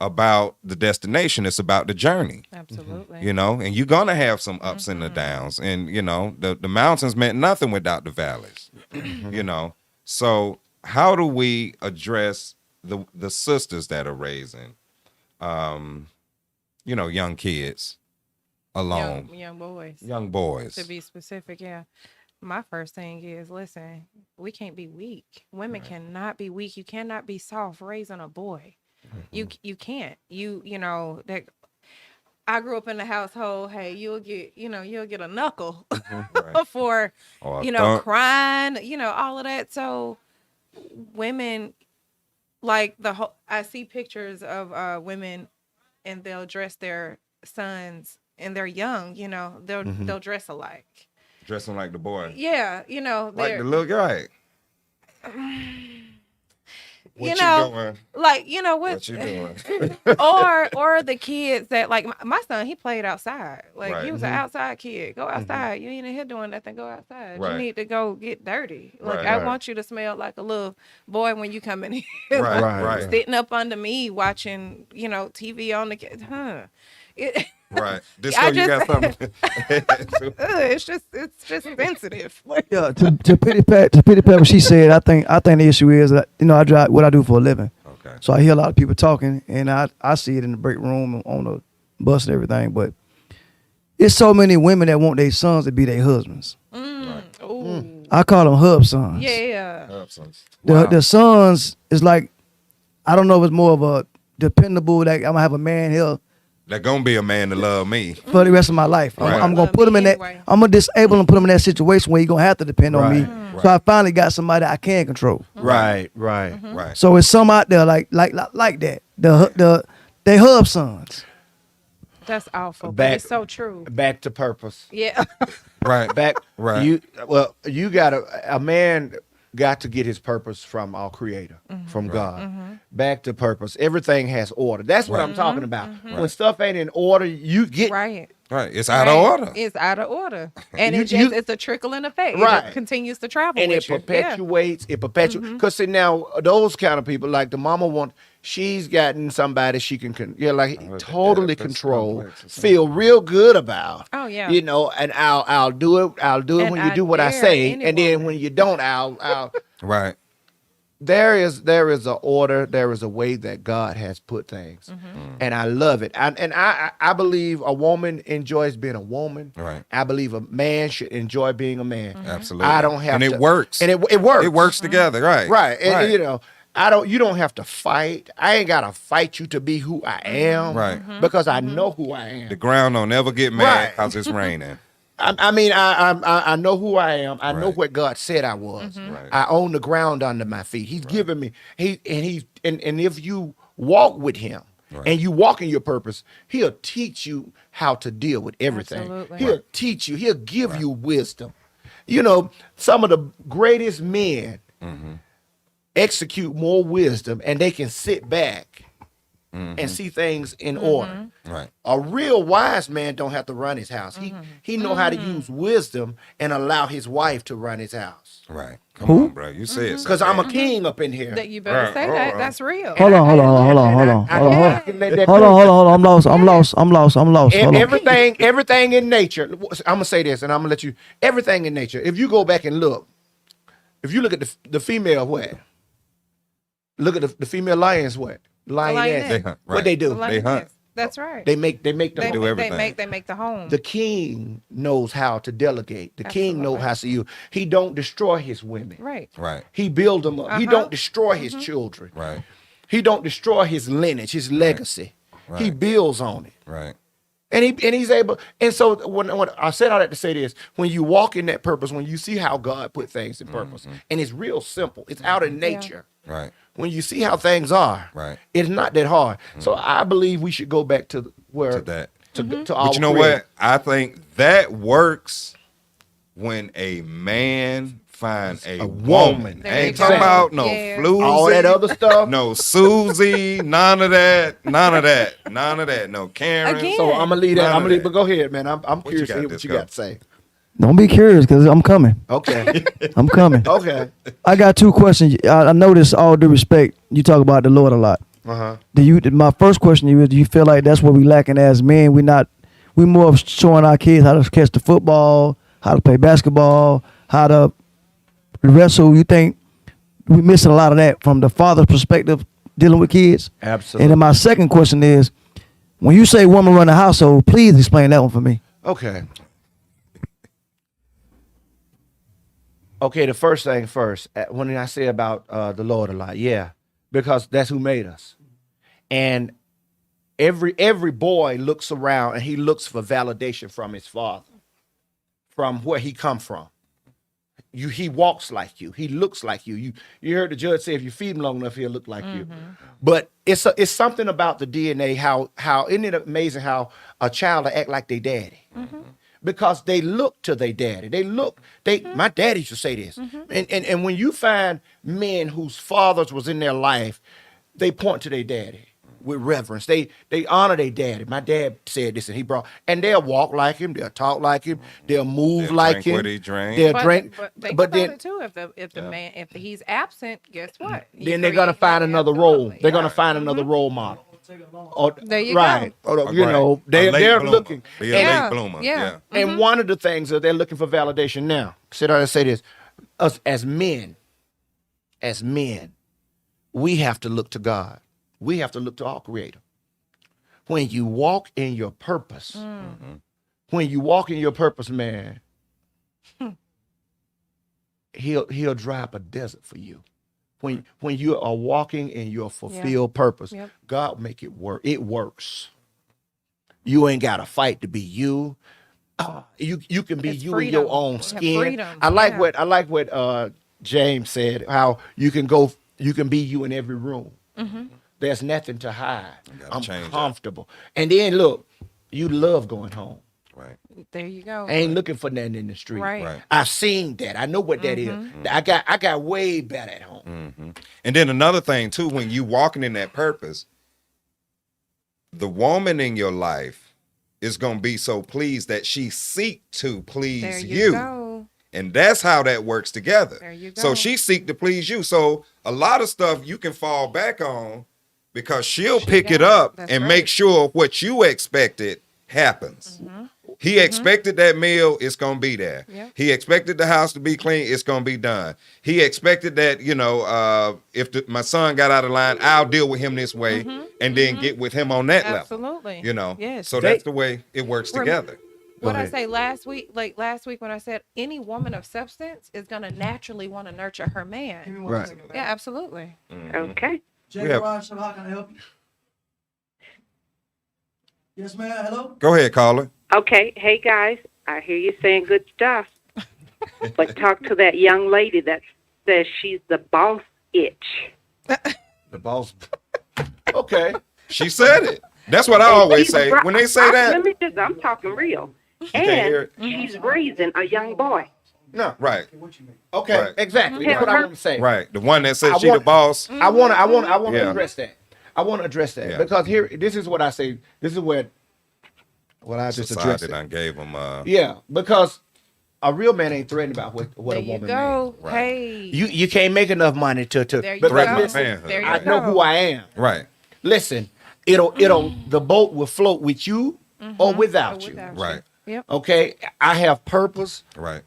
about the destination, it's about the journey. Absolutely. And you're gonna have some ups and the downs. And the mountains meant nothing without the valleys. So how do we address the sisters that are raising young kids alone? Young boys. Boys. To be specific, yeah. My first thing is, listen, we can't be weak. Women cannot be weak. You cannot be soft raising a boy. You can't. That I grew up in the household, hey, you'll get a knuckle for, Or a thump. crying, all of that. So women, like I see pictures of women and they'll dress their sons and they're young, they'll dress alike. Dressing like the boy. Yeah, Like the look, right. What doing? Like, What you doing? or the kids that, like, my son, he played outside. Like, Right. he was an outside kid. Go outside. You ain't in here doing nothing. Go outside. Right. You need to go get dirty. Like, Right. I Right. want you to smell like a little boy when you come in here. Right, Right. right. Sitting up under me watching, TV on the Right. Disco, I you got something? it's just sensitive. Yeah, to pity pat what she said, I think the issue is that I drive what I do for a living. Okay. Right. So I hear a lot of people talking, and I see it in the break room and on the bus and everything. But it's so many women that want their sons to be their husbands. Ooh. I call them hub sons. Yeah. Absence. The sons is like, I don't know if it's more of a dependable, like I'm gonna have a man here They're gonna be a man to love me. for the rest of my life. Right. I'm gonna put him in that. Anyway. I'm gonna disable him, put him in that situation where he's gonna have to depend on me. Right. So I finally got somebody I can control. Right. Right. So it's some out there like that. They hub sons. That's awful. But Back- it's so true. Back to purpose. Yeah. Right. Back. Right. You got a man got to get his purpose from our Creator, from God. Back to purpose. Everything has order. That's what I'm talking about. When stuff ain't in order, you get Right. Right. It's out of order. It's out of order. And it's a trickling effect. Right. It continues to travel and with it you. perpetuates. It perpetuates. Because see now, those kind of people, like the mama she's gotten somebody she can like totally that's control, complex. feel real good about. Oh, yeah. You know, and I'll do it. I'll do it And when you I do what I dare say, any and then woman. when you don't, I'll. Right. There is a order. There is a way that God has put things, and I love it. I believe a woman enjoys being a woman. Right. I believe a man should enjoy being a man. Absolutely. I don't have and to, it works. and it works. It works together. Right. Right. And you know, you don't have to fight. I ain't gotta fight you to be who I am. Right. Because I know who I am. The ground don't never get mad Right. because it's raining. I mean, I know who I am. I know Right. what God said I was. Right. I own the ground under my feet. He's given me. And if you walk with Him and you walk in your purpose, He'll teach you how to deal with everything. Absolutely. He'll teach you. He'll give you wisdom. You know, some of the greatest men execute more wisdom, and they can sit back and see things in order. Right. A real wise man don't have to run his house. He know how to use wisdom and allow his wife to run his house. Right. Come on, bro. You said Because I'm a king up in here. That you better Right. say Hold that. on. That's real. Hold on. I'm lost. Hold on. Everything in nature. I'm gonna say this, and I'm gonna let you. Everything in nature. If you go back and look, if you look at the female, what? Look at the female lions. What? Lioness. They hunt. What Right. they do? They hunt. That's right. They make the They do everything. They make the home. The king knows how to delegate. The king knows Absolutely. how to use. He don't destroy his women. right. Right. He build them up. He don't destroy his children. Right. He don't destroy his lineage, his legacy. Right. He builds on it. Right. And he's able. And so when I said all that to say this, when you walk in that purpose, when you see how God put things in purpose, and it's real simple, it's out of nature. Right. When you see how things are, Right. it's not that hard. So I believe we should go back to where To that. to our But you know Creator. what? I think that works when a man find a woman. There I ain't you talking go. about no Yeah. floozy. All that other stuff. No Susie, none of that. No Karen. Again. So I'm gonna leave that. None I'm of gonna leave. that. But go ahead, man. I'm What you curious to got, hear what you Disco? got to say. Don't be curious, because I'm coming. Okay. I'm coming. Okay. I got two questions. I notice, all due respect, you talk about the Lord a lot. My first question to you is, do you feel like that's what we lacking as men? We more of showing our kids how to catch the football, how to play basketball, how to wrestle. You think we missing a lot of that from the father's perspective dealing with kids? Absolutely. And then my second question is, when you say woman run the household, please explain that one for me. Okay. Okay, the first thing first, when I say about the Lord a lot, yeah, because that's who made us. And every boy looks around and he looks for validation from his father, from where he come from. He walks like you. He looks like you. You heard the judge say if you feed him long enough, he'll look like you. But it's something about the DNA. How isn't it amazing how a child will act like their daddy? Because they look to their daddy. My daddy used to say this. And when you find men whose fathers was in their life, they point to their daddy with reverence. They honor their daddy. My dad said this, and they'll walk like him, they'll talk like him, they'll move They'll like drink him. what he drank. They'll But, drink. but think But about then it too. If the man, if he's absent, guess what? then they're gonna find another role. They're gonna find another role model. Or, There you right. go. Or, you Right. know, A they're late bloomer. looking. Be a Yeah. late bloomer. Yeah. And one of the things that they're looking for validation now, should I say this? Us as men, we have to look to God. we have to look to our Creator. When you walk in your purpose, when you walk in your purpose, man, he'll dry up a desert for you. When you are walking in your fulfilled purpose, God will make it work. It works. You ain't got to fight to be you. You can be It's you freedom. in your own Yeah, skin. freedom. I like what James said. How you can be you in every room. There's nothing to hide. I'm comfortable. And then look, you love going home. Right. There you go. I ain't looking for nothing in the street. Right. I've seen that. I know what that is. I got way better at home. And then another thing too, when you walking in that purpose, the woman in your life is gonna be so pleased that she seek to please There you. go. And that's how that works together. There you So go. she seek to please you. So a lot of stuff you can fall back on because she'll pick it up That's and right. make sure what you expected happens. He expected that meal, it's gonna be there. Yep. He expected the house to be clean, it's gonna be done. He expected that, if my son got out of line, I'll deal with him this way and then get with him on that level. Absolutely. Yes. So Yes. that's the way it works together. What I ahead. say last week when I said any woman of substance is gonna naturally want to nurture her man. Right. Yeah, absolutely. Okay. J.Gerrard, so how can I help you? Yes, ma'am. Hello. Go ahead, caller. Okay. Hey, guys. I hear you saying good stuff. But talk to that young lady that says she's the boss itch. The boss. Okay. She said it. That's what I always say. When they say that, I'm talking real. can't hear And she's raising a young boy. No. right, Okay. Right. Exactly. That's what I want to say. right. The one that says I she the want- boss. I want to Yeah. address that. I want to address that Yeah. because here, this is what I say. This is what I just addressed Society it. done gave them. Yeah, because a real man ain't threatened about what There a you woman go. Right. Hey. You can't make enough money to There you because Threaten my listen, manhood. There you I go. know who I am. Right, Listen, the boat will float with you or without you. right, Yep. Okay, I have purpose. right.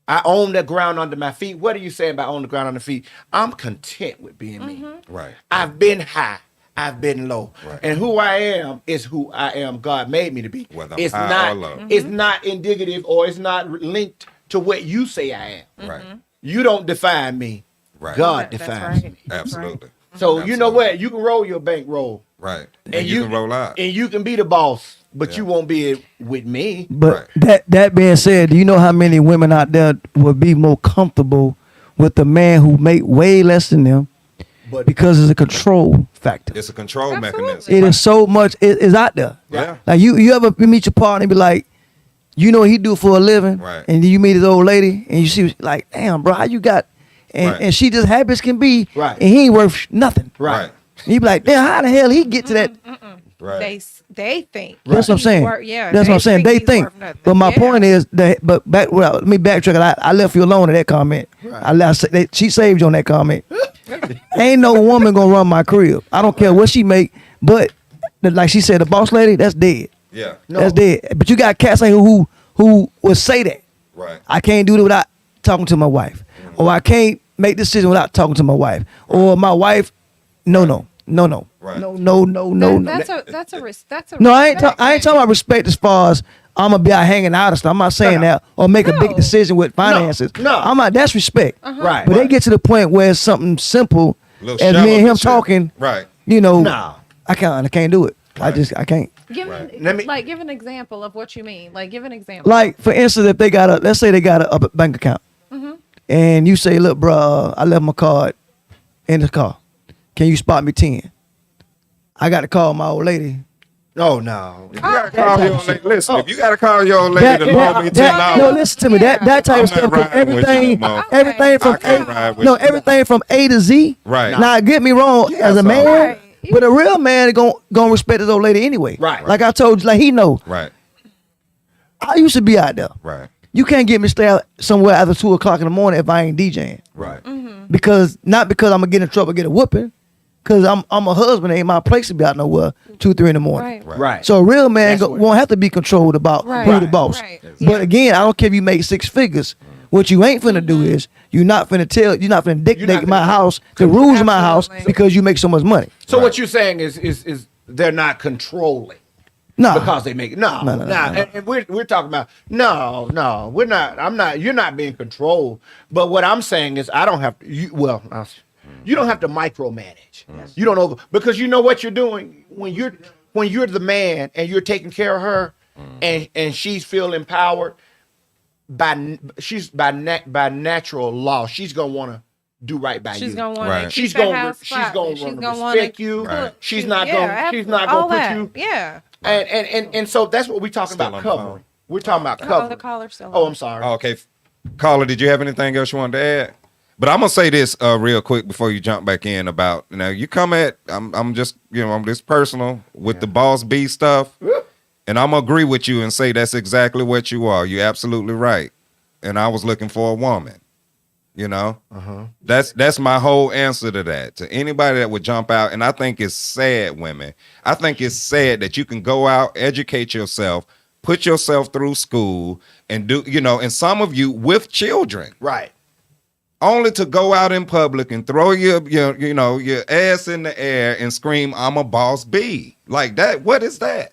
I own the ground under my feet. What are you saying about own the ground under feet? I'm content with being me. Right. I've been high. I've been low. Right. And who I am is who I am. God made me to be. Whether I'm it's high not or low. it's not indicative or it's not linked to what you say I am. Right. You don't define me. Right. God That's defines right. me. Absolutely. So you know what? You can roll your bankroll. Right. And you can roll out. And you can be the boss, but you won't be it with me. But Right. that being said, do you know how many women out there would be more comfortable with a man who make way less than them But because it's a control factor? It's a control Absolutely. mechanism. It is so much. It is out there. Yeah. Like you ever meet your partner and be like, you know what he do for a living, Right. and then you meet his old lady and you see like, damn, bro, how you got? And, Right. and she just happy as can be, Right. and he ain't worth nothing. right. And you be like, damn, how the hell he get to that? Right. They think. That's what I'm he's saying. yeah. That's what I'm saying. They he's think. worth nothing. But my Yeah. point is that. But let me backtrack. I left you alone in that comment. She saved you on that comment. Ain't no woman gonna run my crib. I don't care what she make. But like she said, the boss lady, that's dead. Yeah. No. That's dead. But you got cats out here who would say that. Right. I can't do it without talking to my wife, or I can't make this decision without talking to my wife, or my wife. No. Right. No. That's a No, I ain't respect talking thing. about respect as far as I'm gonna be out hanging out and stuff. I'm not saying that or make a big No. decision with finances. No. I'm not. That's respect. Right. But they get to the point where it's something simple Little as shallow me and him and shit. talking. Right. You know, No. I can't do it. I can't. Give Right. give an example of what you mean. Like, give an example. Like for instance, if they got let's say they got a bank account, and you say, look, bro, I left my card in the car. Can you spot me 10? I got to call my old lady. Oh no. If you gotta call your old lady, listen. If you gotta call your old lady to loan me $10, no, listen to me. That type I'm of not stuff. riding with you no more. Everything from I can't ride with no, you. everything from A to Z. Right. Now, get me wrong, as a man, Right. but a real man gonna respect his old lady anyway. Right. Like I told you, like he know. Right. I used to be out there. Right. You can't get me stay out somewhere after 2 o'clock in the morning if I ain't DJing. Right. Because not because I'm gonna get in trouble, get a whooping. Cause I'm a husband, it ain't my place to be out nowhere 2, 3 in the morning. Right. Right. So a real man That's what- won't have to be controlled about Right. who the boss. Right. But again, I don't care if you make 6 figures. What you ain't finna do is you're not finna dictate my finna- house, the rules of my house Absolutely. because you make so much money. So what you're saying is they're not controlling. Nah. Because they make no. And we're talking about no, we're not. You're not being controlled. But what I'm saying is, I don't have to. You don't have to micromanage. You don't over because you know what you're doing when you're the man and you're taking care of her, and she's feel empowered by natural law. She's gonna want to do right by you. She's gonna want Right. to. She's gonna respect you. Right. She's not gonna put you. Yeah. And so that's what we're talking Still about on the phone. covering. We're talking about Oh, covering. the caller's still Oh, on. I'm sorry. Oh, okay. Caller, did you have anything else you wanted to add? But I'm gonna say this real quick before you jump back in about you come at I'm just I'm just personal with the boss B stuff, and I'm gonna agree with you and say that's exactly what you are. You're absolutely right. And I was looking for a woman. That's my whole answer to that. To anybody that would jump out, and I think it's sad, women. I think it's sad that you can go out, educate yourself, put yourself through school, and do and some of you with children. Right. Only to go out in public and throw your ass in the air and scream, "I'm a boss B." Like that. What is that?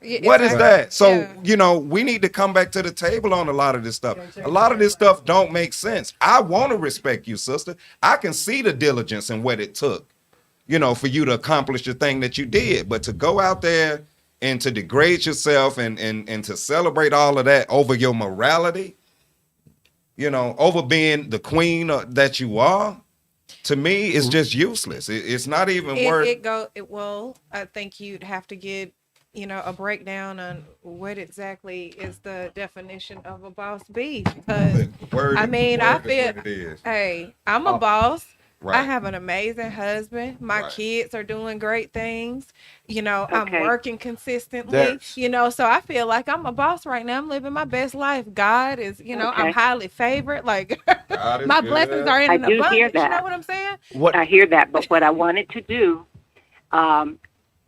Yeah, What is exactly. that? So, Yeah. we need to come back to the table on a lot of this stuff. A lot of this stuff don't make sense. I want to respect you, sister. I can see the diligence and what it took, for you to accomplish the thing that you did. But to go out there and to degrade yourself and to celebrate all of that over your morality, over being the queen that you are, to me, it's just useless. It's not even worth. I think you'd have to get, a breakdown on what exactly is the definition of a boss B. Because I feel, hey, I'm a boss. Right. I have an amazing husband. My Right. kids are doing great things. I'm Okay. working consistently. That's- So I feel like I'm a boss right now. I'm living my best life. God is, I'm Okay. highly favored. Like God is my good. blessings are in I an do hear abundance. You that. know what I'm saying? What? I hear that, but what I wanted to do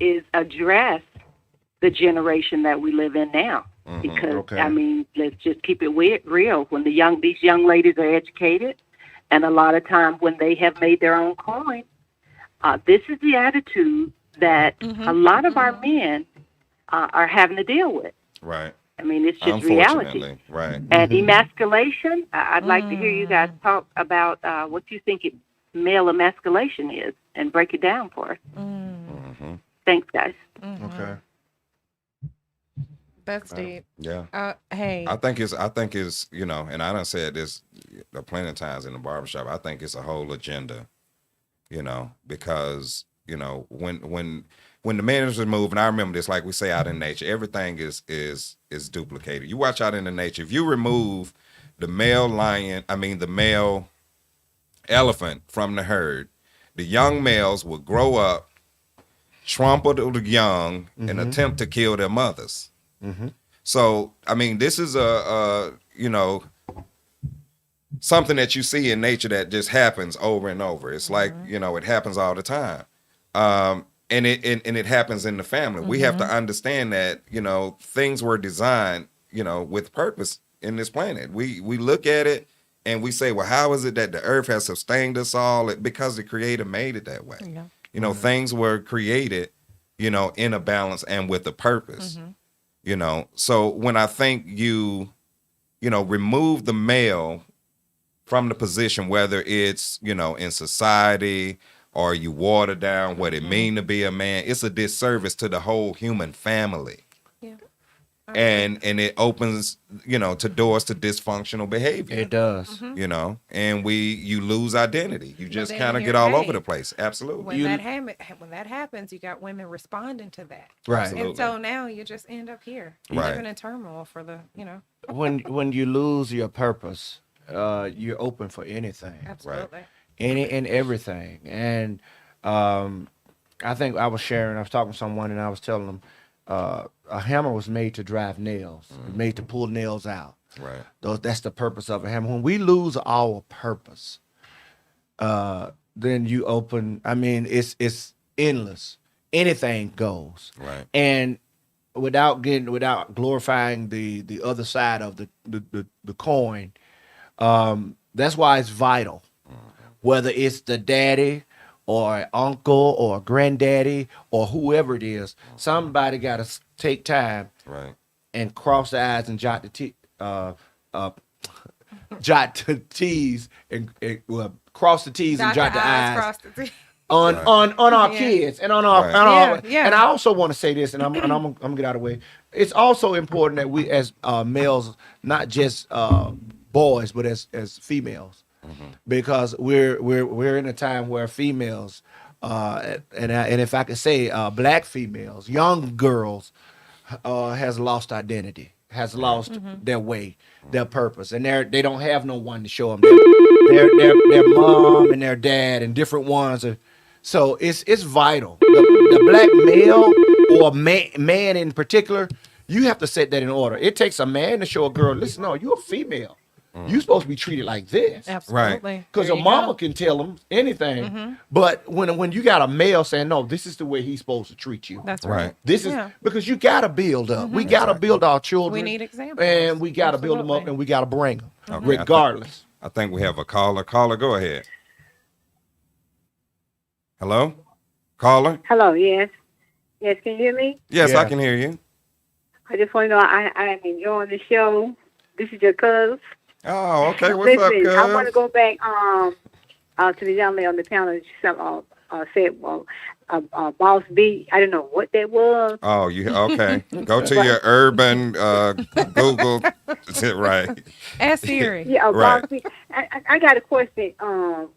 is address the generation that we live in now. Because Okay. let's just keep it real. When these young ladies are educated, and a lot of times when they have made their own coin, this is the attitude that a lot of our men are having to deal with. Right. It's just reality. Unfortunately. Right. And emasculation, I'd like to hear you guys talk about what you think male emasculation is and break it down for us. Mm-hmm. Thanks, guys. Okay. That's deep. Yeah. Hey. I think it's and I done said this plenty of times in the barbershop. I think it's a whole agenda, because when the man is removed, and I remember this, like we say out in nature, everything is duplicated. You watch out in the nature. If you remove the male the male elephant from the herd, the young males will grow up, trample the young, and attempt to kill their mothers. Mm-hmm. So, this is something that you see in nature that just happens over and over. It's like, it happens all the time. And it happens in the family. We have to understand that, things were designed, with purpose in this planet. We look at it and we say, well, how is it that the earth has sustained us all? Because the creator made it that way. Yeah. Things were created, in a balance and with a purpose. So when I think you remove the male from the position, whether it's, in society or you water down what it means to be a man, it's a disservice to the whole human family. Yeah. And it opens, to doors to dysfunctional behavior. It does. And you lose identity. You just then kind of you're get all right. over the place. Absolutely. When that happens, you got women responding to that. Right. Absolutely. And so now you just end up here, Right. living in turmoil for the, When you lose your purpose, you're open for anything. absolutely. Any and everything. And I think I was talking to someone and I was telling them a hammer was made to drive nails, made to pull nails out. Right. That's the purpose of a hammer. When we lose our purpose, then you open, it's endless. Anything goes. Right. And without glorifying the other side of the coin, That's why it's vital. Whether it's the daddy or an uncle or a granddaddy or whoever it is, somebody got to take time Right. and cross the I's and jot the T's and well, cross the T's and jot the I's cross the T's. on our Yeah. kids and on our, Right. on our Yeah. and I also want to say this, and I'm gonna get out of the way. It's also important that we as males, not just boys, but as females, because we're in a time where females, and if I could say black females, young girls, has lost identity, has lost their way, their purpose, and they don't have no one to show them. Their mom and their dad and different ones are. So it's vital. The black male or man in particular, you have to set that in order. It takes a man to show a girl, listen, no, you're a female. You're supposed to be treated like this. Absolutely. Because There your you mama go. can tell them anything. But when you got a male saying, no, this is the way he's supposed to treat you. That's Right. right. This is Yeah. because you got to build up. We got to build our children. We need examples. And we got to build them up Absolutely. and we got to bring them, Okay, regardless. I think we have a caller. Caller, go ahead. Hello? Caller? Hello, yes. Yes, can you hear me? Yes, Yeah. I can hear you. I just want to know I am enjoying the show. This is your cuz. Oh, okay. What's up, Listen, cuz? I want to go back to the young lady on the panel that said, well, Boss B. I don't know what that was. Oh, you okay? Go to your urban Google. Right. Ask Siri. Yeah, Right. Boss B. I got a question.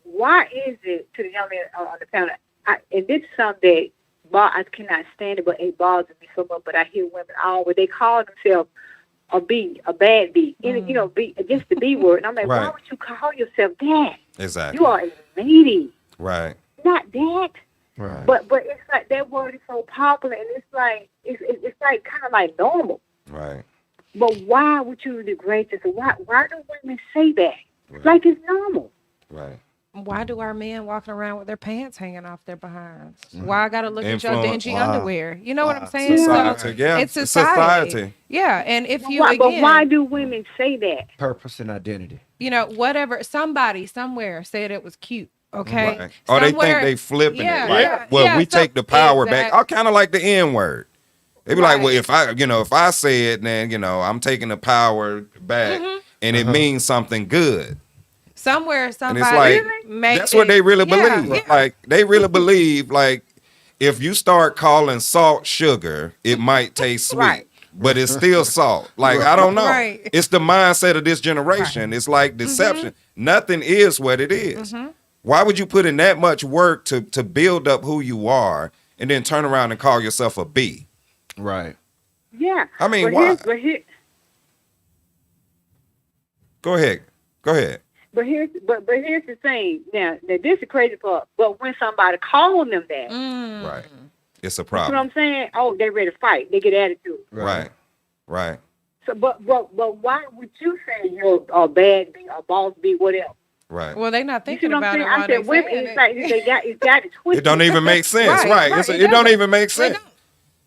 Why is it to the young lady on the panel? And this is something that I cannot stand it, but it bothers me so much. But I hear women always they call themselves a B, a bad B, and you know, B, just the B word. And I'm like, Right. why would you call yourself that? Exactly. You are a lady, Right. not that. Right. But it's like that word is so popular, and it's like it's like kind of like normal. Right. But why would you degrade this? Why do women say that? Like it's normal. Right. Why do our men walking around with their pants hanging off their behinds? Why I gotta look at your Influence. dingy Wow. underwear? You know what I'm saying? Society. Yeah. It's society. Yeah, and if you But again, why do women say that? Purpose and identity. you know, whatever, somebody somewhere said it was cute. Okay. Right. Or they think Somewhere- they flipping Yeah, it. Like, yeah, well, yeah, we so- take the power back. Exact- I kind of like the N word. They be like, Right. well, if I say it, then I'm taking the power back, and it means something good. Somewhere And somebody it's like make that's what they really yeah, believe. yeah. Like they really believe like if you start calling salt sugar, it might taste sweet. Right. But it's still salt. Like I don't know. Right. It's the mindset of this generation. It's like deception. Nothing is what it is. Why would you put in that much work to build up who you are and then turn around and call yourself a B? Right. Yeah. I mean, but why? Go ahead. But here's the thing. Now this is crazy part. But when somebody calls them that, Mm. Right. It's a you know what problem. I'm saying? Oh, they ready to fight. They get attitude. Right. Right. So, but why would you say you're a bad B, a boss B, whatever? Right. Well, they not You see thinking what I'm about saying? it while I they said women. saying It's like it's got it twisted. It don't even make sense. Right, Right. right, It don't doesn't. even make It sense. don't.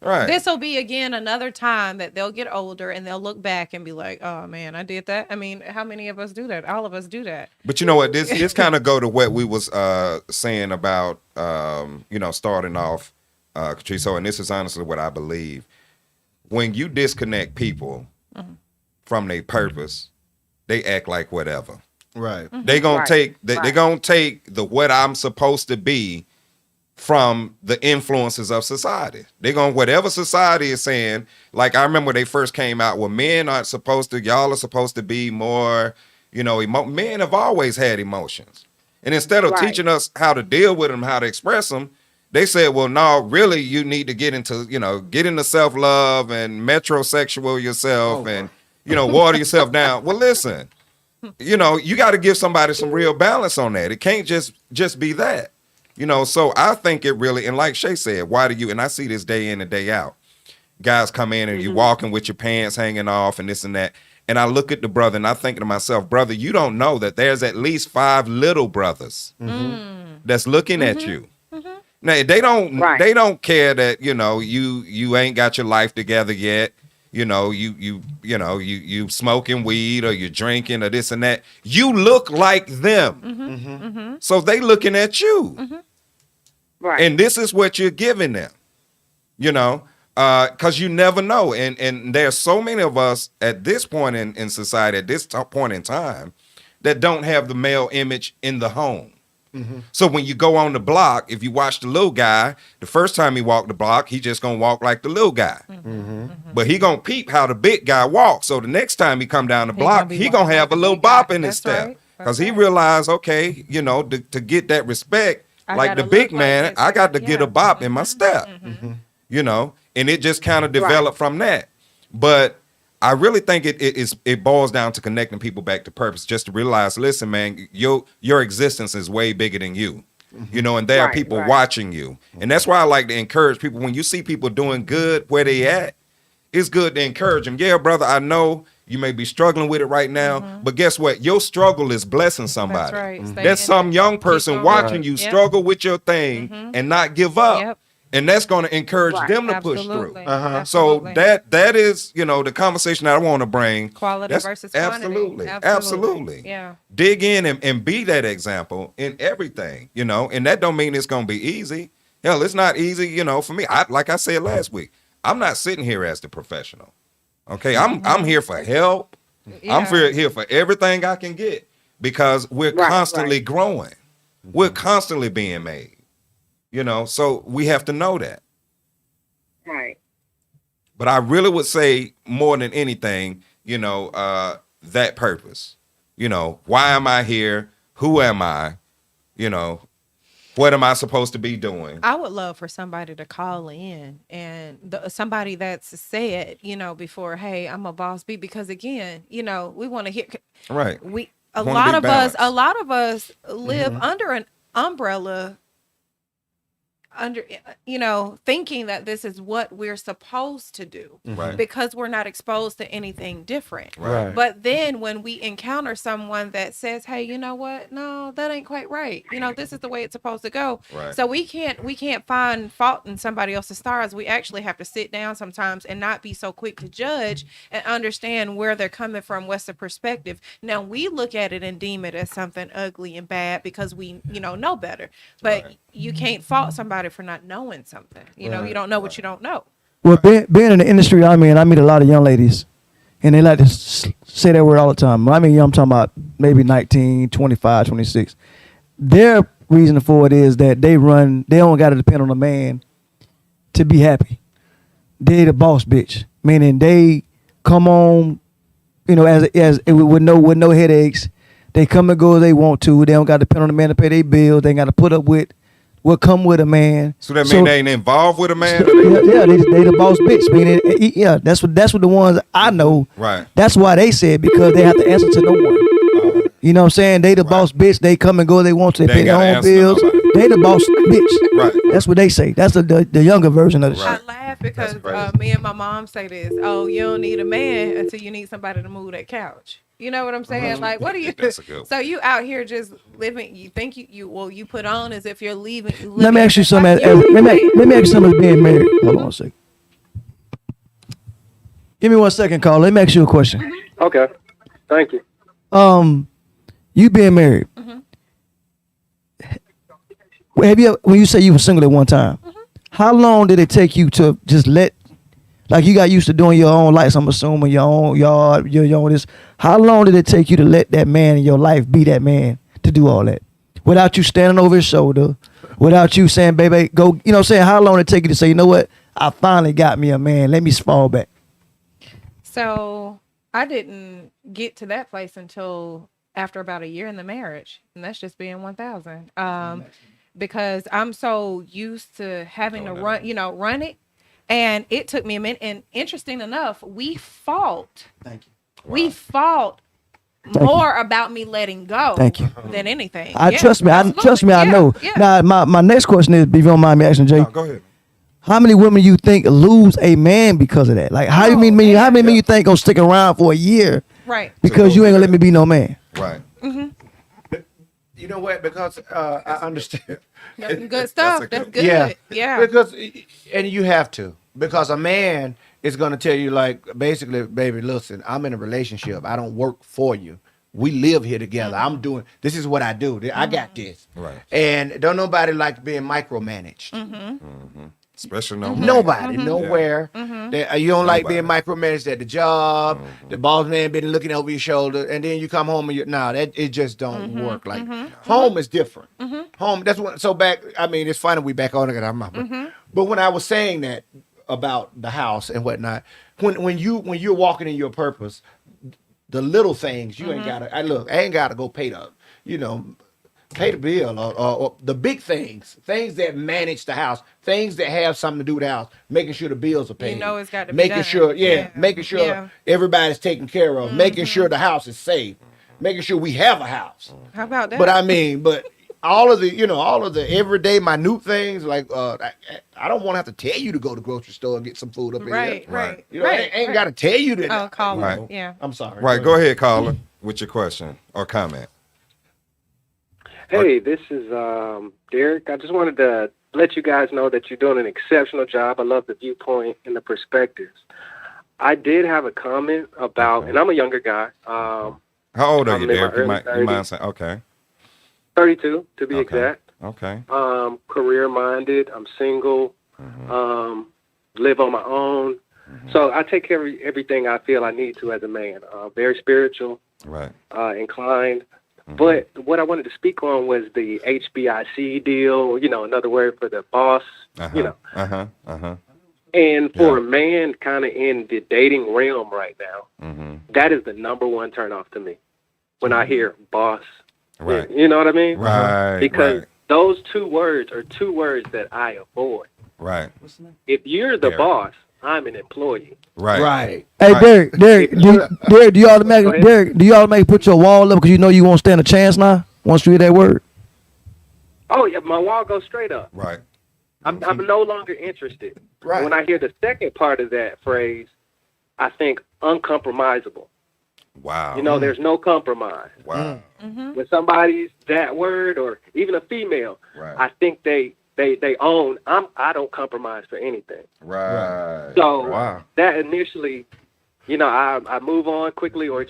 Right. This will be again another time that they'll get older and they'll look back and be like, "Oh man, I did that." I mean, how many of us do that? All of us do that. But you know what? This kind of go to what we was saying about starting off, Catrice, and this is honestly what I believe. When you disconnect people from their purpose, they act like whatever. Right. They gonna Right, take they right. gonna take the what I'm supposed to be from the influences of society. They gonna whatever society is saying. Like I remember they first came out, well, men aren't supposed to. Y'all are supposed to be more. Men have always had emotions, and instead of Right. teaching us how to deal with them, how to express them, they said, well, no, really, you need to get into self-love and metrosexual yourself and water yourself down. Well, listen. You got to give somebody some real balance on that. It can't just be that. So I think it really, and like Shay said, why do you, and I see this day in and day out, guys come in and you walking with your pants hanging off and this and that. And I look at the brother and I think to myself, brother, you don't know that there's at least 5 little brothers that's looking at you. Now they don't Right. they don't care that you ain't got your life together yet. you smoking weed or you're drinking or this and that, you look like them. So they looking at you. Right. And this is what you're giving them, because you never know. And there's so many of us at this point in society, at this point in time, that don't have the male image in the home. So when you go on the block, if you watch the little guy, the first time he walk the block, he just gonna walk like the little guy. But he gonna peep how the big guy walks. So the next time he come down the block, he gonna have a little bop in his step. Because he realized, okay, to get that respect, like the big man, I got to get a bop in my step. And it just kind of developed from that. But I really think it boils down to connecting people back to purpose, just to realize, listen, man, your existence is way bigger than you, and there are people watching you. And that's why I like to encourage people. When you see people doing good where they at, it's good to encourage them. Yeah, brother, I know you may be struggling with it right now, but guess what? Your struggle is blessing somebody. That's right. There's some young person watching you struggle with your thing and not give up. And that's going to encourage them to push through. So that is, the conversation that I want to bring. Quality versus quantity. Absolutely. Yeah. Dig in and be that example in everything, and that don't mean it's going to be easy. Hell, it's not easy, for me. Like I said last week, I'm not sitting here as the professional. Okay, I'm here for help. Yeah. I'm here for everything I can get, because we're constantly growing. We're constantly being made. So we have to know that. Right. But I really would say more than anything, that purpose. Why am I here? Who am I? What am I supposed to be doing? I would love for somebody to call in and somebody that's said, before, hey, I'm a boss B, because again, we want to hear. Right. A lot of us live under an umbrella, thinking that this is what we're supposed to do, because we're not exposed to anything different. Right. But then when we encounter someone that says, hey, you know what? No, that ain't quite right. This is the way it's supposed to go. Right. So we can't find fault in somebody else's stars. We actually have to sit down sometimes and not be so quick to judge and understand where they're coming from, what's the perspective. Now we look at it and deem it as something ugly and bad because we, know better. But you can't fault somebody for not knowing something. You don't know what you don't know. Well, being in the industry, I meet a lot of young ladies, and they like to say that word all the time. I'm talking about maybe 19, 25, 26. Their reason for it is that they don't got to depend on a man to be happy. They the boss bitch, meaning they come on, as with no headaches. They come and go as they want to. They don't got to depend on a man to pay their bills. They got to put up with what come with a man. So that mean they ain't involved with a man? They the boss bitch. Meaning, that's what the ones I know. Right. That's why they said, because they have to answer to no one. You know what I'm saying? They the boss bitch. They come and go as they want to. They pay their own bills. They the boss bitch. Right. That's what they say. That's the younger version of the shit. I laugh because me and my mom say this. Oh, you don't need a man until you need somebody to move that couch. You know what I'm saying? Like, what do you? So you out here just living? You think you put on as if you're leaving. Let me ask you something. Let me ask you something as being married. Hold on a second. Give me 1 second, Carl. Let me ask you a question. Okay. Thank you. You being married. Have you, when you say you were single at one time, how long did it take you to just like you got used to doing your own lights, I'm assuming, your own yard, your own this. How long did it take you to let that man in your life be that man to do all that? Without you standing over his shoulder, without you saying, baby, go, you know what I'm saying? How long did it take you to say, you know what? I finally got me a man. Let me fall back. So I didn't get to that place until after about a year in the marriage. And that's just being 1,000. Because I'm so used to having to run it. And it took me a minute. And interesting enough, we fought. Thank you. We fought more about me letting go than anything. Trust me. I know. Yeah. Now, my next question is, if you don't mind me asking, Jay. No, go ahead. How many women you think lose a man because of that? Like, how many men you think gonna stick around for a year? Right. Because you ain't gonna let me be no man. Right. You know what? Because I understand. Good stuff. That's good. Yeah. Yeah. Because, and you have to, because a man it's gonna tell you like basically, baby, listen, I'm in a relationship. I don't work for you. We live here together. I'm doing this is what I do. I got this. Right. And don't nobody like being micromanaged. Especially no man. Nobody, nowhere. You don't like being Nobody. micromanaged at the job. The boss man been looking over your shoulder, and then you come home and it just don't work. Like home is different. Home. That's what. So back. I mean, it's funny we back on it. But when I was saying that about the house and whatnot, when you're walking in your purpose, the little things you ain't gotta. I ain't gotta go pay the bill or the big things that manage the house, things that have something to do with the house, making sure the bills are paid. You know it's got to be making done. sure, making sure everybody's taken care of, making sure the house is safe, making sure we have a house. How about that? But all of the everyday minute things, like I don't want to have to tell you to go to the grocery store and get some food up in right. here. You know, I ain't got to tell you that. Oh, call Right. it. Yeah. I'm sorry. Right. Go ahead, caller, with your question or comment. Hey, this is Derek. I just wanted to let you guys know that you're doing an exceptional job. I love the viewpoint and the perspectives. I did have a comment about, and I'm a younger guy. How old are I'm you, in my Derek? early You mind 30s. saying? Okay. 32 to be Okay. exact. Okay. Career-minded. I'm single. Live on my own. So I take care of everything I feel I need to as a man. Very spiritual, Right. inclined. But what I wanted to speak on was the HBIC deal, another word for the boss, And for a man kind of in the dating realm right now, that is the number one turnoff to me when I hear boss. Right. You know what I mean? Right. Because right. those two words are two words that I avoid. Right. If you're the Derek. boss, I'm an employee. Right. Right. Hey, Right. Derek, do you automatically, Go ahead. Derek, do you automatically put your wall up because you know you won't stand a chance now once you hear that word? Oh, yeah, my wall goes straight up. Right. I'm no longer interested. Right. When I hear the second part of that phrase, I think uncompromisable. Wow. There's no compromise. Wow. When somebody's that word, or even a female, Right. I think they own. I don't compromise for anything. Right. So wow. that initially, I move on quickly, or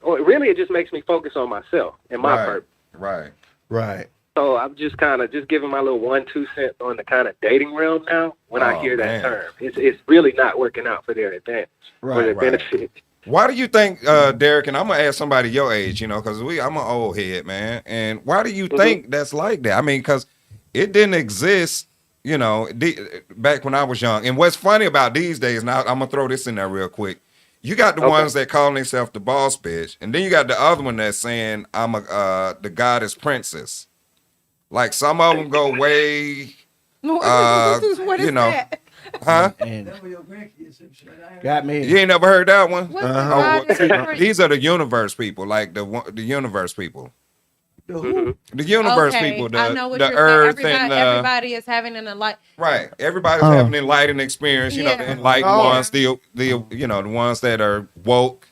really it just makes me focus on myself and my Right. purpose. Right. Right. So I'm just kind of giving my little 1-2 cents on the kind of dating realm now. When I Oh, hear man. that term, it's really not working out for their advantage or their Right. benefit. Why do you think, Derek, and I'm going to ask somebody your age, because I'm an old head, man. And why do you think that's like that? I mean, because it didn't exist, back when I was young. And what's funny about these days, now I'm going to throw this in there real quick. You got the ones that call themselves the boss bitch. And then you got the other one that's saying, I'm the goddess princess. Like some of them go way, What is that? huh? And got me. You ain't never heard that one? What's Oh, the goddess these are the universe people, like the universe people. The who? The universe Okay, people, I know what the you're earth saying. and Everybody is having an enlightenment. right. Everybody's having an enlightened experience. The Yeah. enlightened Oh. ones, the the ones that are woke.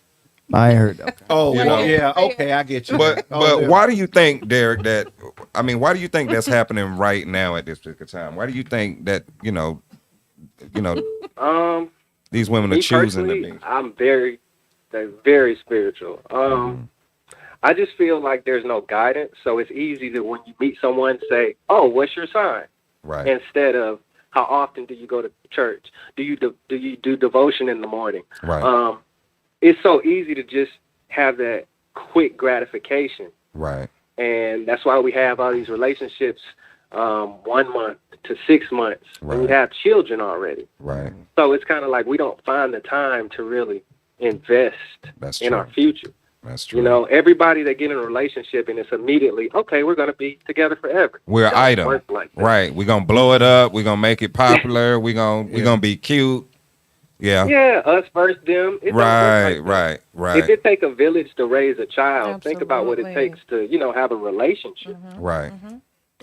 I ain't heard that. Oh, You know. yeah. Okay, I get you. But Oh, yeah. why do you think, Derek, why do you think that's happening right now at this particular time? Why do you think that these women are Me choosing to personally, be? I'm very, very spiritual. I just feel like there's no guidance, so it's easy to, when you meet someone, say, "Oh, what's your sign?" Right. Instead of, "How often do you go to church? Do you do devotion in the morning?" Right. It's so easy to just have that quick gratification, Right. and that's why we have all these relationships, 1 month to 6 months, and we Right. have children already. Right. So it's kind of like we don't find the time to really invest That's in true. our future. That's true. Everybody that get in a relationship and it's immediately, okay, we're going to be together forever. We're an Doesn't item. work like that. Right. We're gonna blow it up. We're gonna make it popular. We're gonna be cute. Yeah. Yeah, us versus them. It don't work Right, like that. right, right, If it take a village to raise a child, think about what it Absolutely. takes to, have a relationship. right.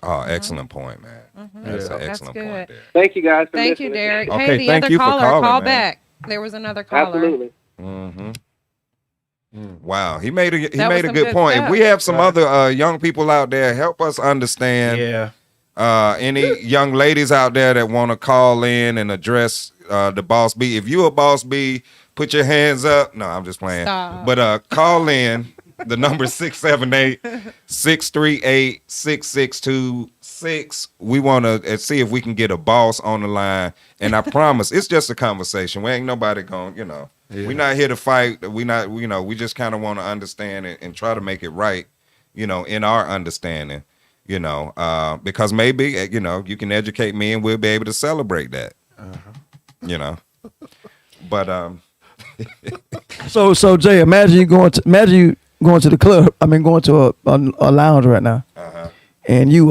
Oh, excellent point, man. That's an That's excellent good. point there. Thank you guys for Thank you, listening. Derek. Okay, Hey, the thank other you for caller, calling, call man. back. There was another caller. Absolutely. Mm-hmm. Wow, he made a was good some good point. stuff. If we have some other young people out there, help us understand. Yeah. Any young ladies out there that want to call in and address the boss B. If you a boss B, put your hands up. No, I'm just playing. Stop. But call in. The number 678-638-6626. We want to see if we can get a boss on the line. And I promise, it's just a conversation. We ain't nobody going, we're not here to fight. We not, we just kind of want to understand it and try to make it right, in our understanding, because maybe, you can educate me and we'll be able to celebrate that, But, So Jay, imagine you going to the club. I mean, going to a lounge right now, and you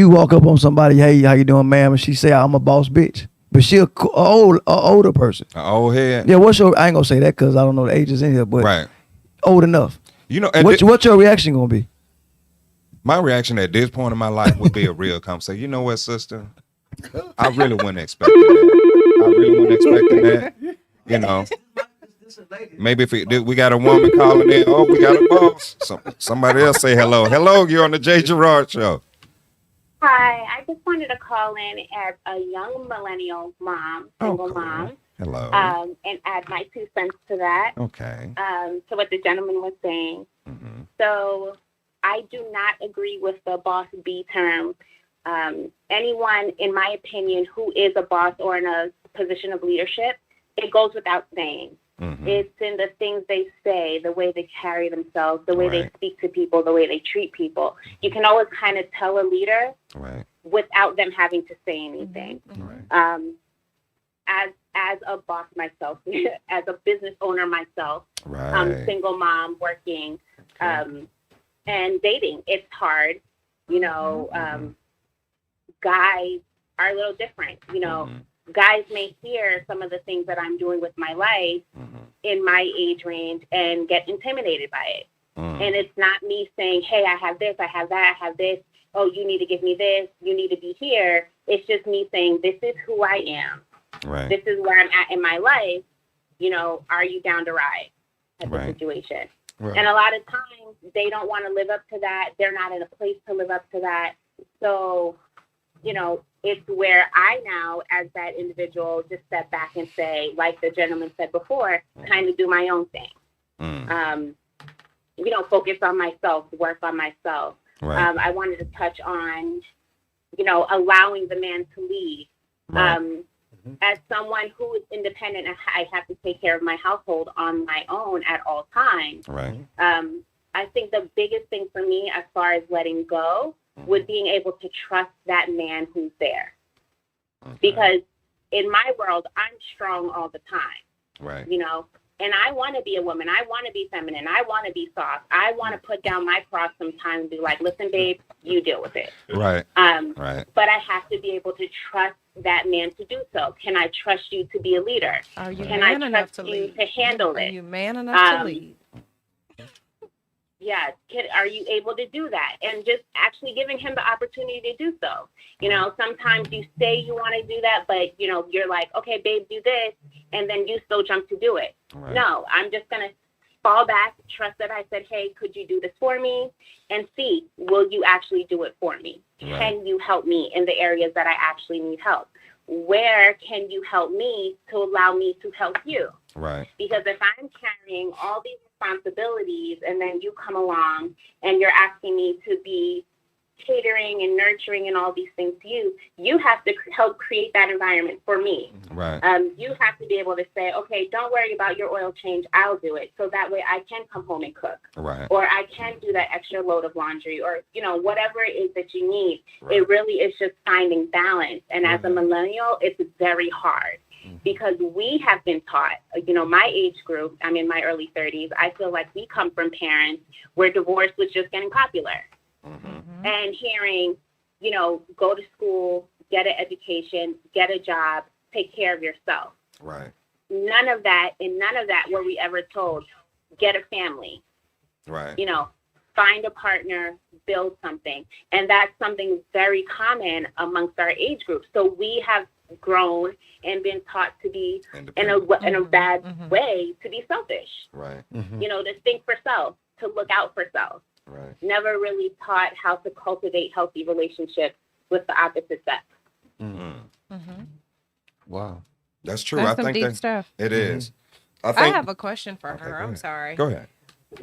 walk up on somebody. Hey, how you doing, ma'am? And she say, I'm a boss bitch, but she a older person. an old head. Yeah, I ain't gonna say that because I don't know the ages in here, but Right. old enough. And What's your reaction gonna be? my reaction at this point in my life would be a real conversation. You know what, sister? I really wasn't expecting that. Maybe if we got a woman calling in, we got a boss. Somebody else say hello. Hello, you're on the J.Gerrard show. Hi, I just wanted to call in as a young millennial mom, single mom, Hello. and add my 2 cents to that. Okay. To what the gentleman was saying. Mm-hmm. So I do not agree with the boss B term. Anyone, in my opinion, who is a boss or in a position of leadership, it goes without saying. Mm-hmm. It's in the things they say, the way they carry themselves, the way they speak to people, the way they treat people. You can always kind of tell a leader without them having to say anything. Right. As a boss myself, as a business owner myself, single mom working, and dating, it's hard. Guys are a little different. Guys may hear some of the things that I'm doing with my life in my age range and get intimidated by it. And it's not me saying, hey, I have this, I have that, I have this. Oh, you need to give me this. You need to be here. It's just me saying, this is who I am. Right. This is where I'm at in my life. Are you down to ride type of situation? Right. And a lot of times they don't want to live up to that. They're not in a place to live up to that. So, it's where I now, as that individual, just step back and say, like the gentleman said before, kind of do my own thing. Focus on myself, work on myself. Right. I wanted to touch on, allowing the man to lead. Right. As someone who is independent, I have to take care of my household on my own at all times. Right. I think the biggest thing for me as far as letting go would being able to trust that man who's there. Okay. Because in my world, I'm strong all the time. Right. And I want to be a woman. I want to be feminine. I want to be soft. I want to put down my cross sometimes and be like, listen, babe, you deal with it. Right. Right. But I have to be able to trust that man to do so. Can I trust you to be a leader? Are you Can man I enough trust to you lead? to handle it? Are you man enough to lead? Yeah, are you able to do that? And just actually giving him the opportunity to do so. Sometimes you say you want to do that, but, you're like, okay, babe, do this. And then you still jump to do it. Right. No, I'm just going to fall back, trust that I said, hey, could you do this for me? And see, will you actually do it for me? Right. Can you help me in the areas that I actually need help? Where can you help me to allow me to help you? Right. Because if I'm carrying all these responsibilities and then you come along and you're asking me to be catering and nurturing and all these things to you have to help create that environment for me. Right. You have to be able to say, okay, don't worry about your oil change. I'll do it. So that way I can come home and cook. Right. Or I can do that extra load of laundry or, whatever it is that you need. Right. It really is just finding balance. And as a millennial, it's very hard. Because we have been taught, my age group, I'm in my early 30s, I feel like we come from parents where divorce was just getting popular. Mm-hmm. And hearing, go to school, get an education, get a job, take care of yourself. Right. None of that were we ever told, get a family. Right. Find a partner, build something. And that's something very common amongst our age group. So we have grown and been taught to be in a bad way, to be selfish. Right. Mm-hmm. To think for self, to look out for self. Right. Never really taught how to cultivate healthy relationships with the opposite sex. Mm-hmm. Wow. That's true. That's I some think deep that stuff. it is. I I think. have a question for Okay, her. go I'm ahead. sorry. Go ahead.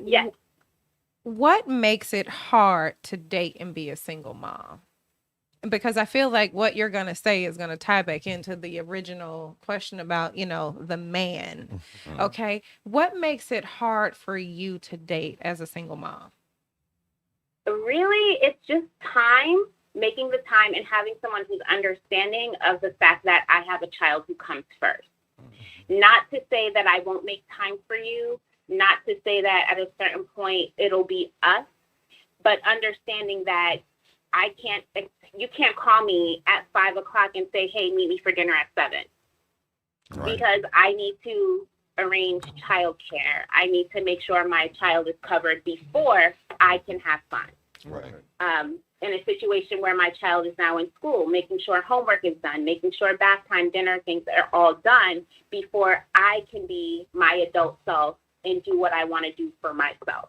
Yes. What makes it hard to date and be a single mom? Because I feel like what you're going to say is going to tie back into the original question about, the man. Okay. What makes it hard for you to date as a single mom? Really, it's just time, making the time and having someone who's understanding of the fact that I have a child who comes first. Not to say that I won't make time for you, not to say that at a certain point it'll be us, but understanding that you can't call me at 5 o'clock and say, hey, meet me for dinner at 7. Right. Because I need to arrange childcare. I need to make sure my child is covered before I can have fun. Right. In a situation where my child is now in school, making sure homework is done, making sure bath time, dinner, things are all done before I can be my adult self and do what I want to do for myself.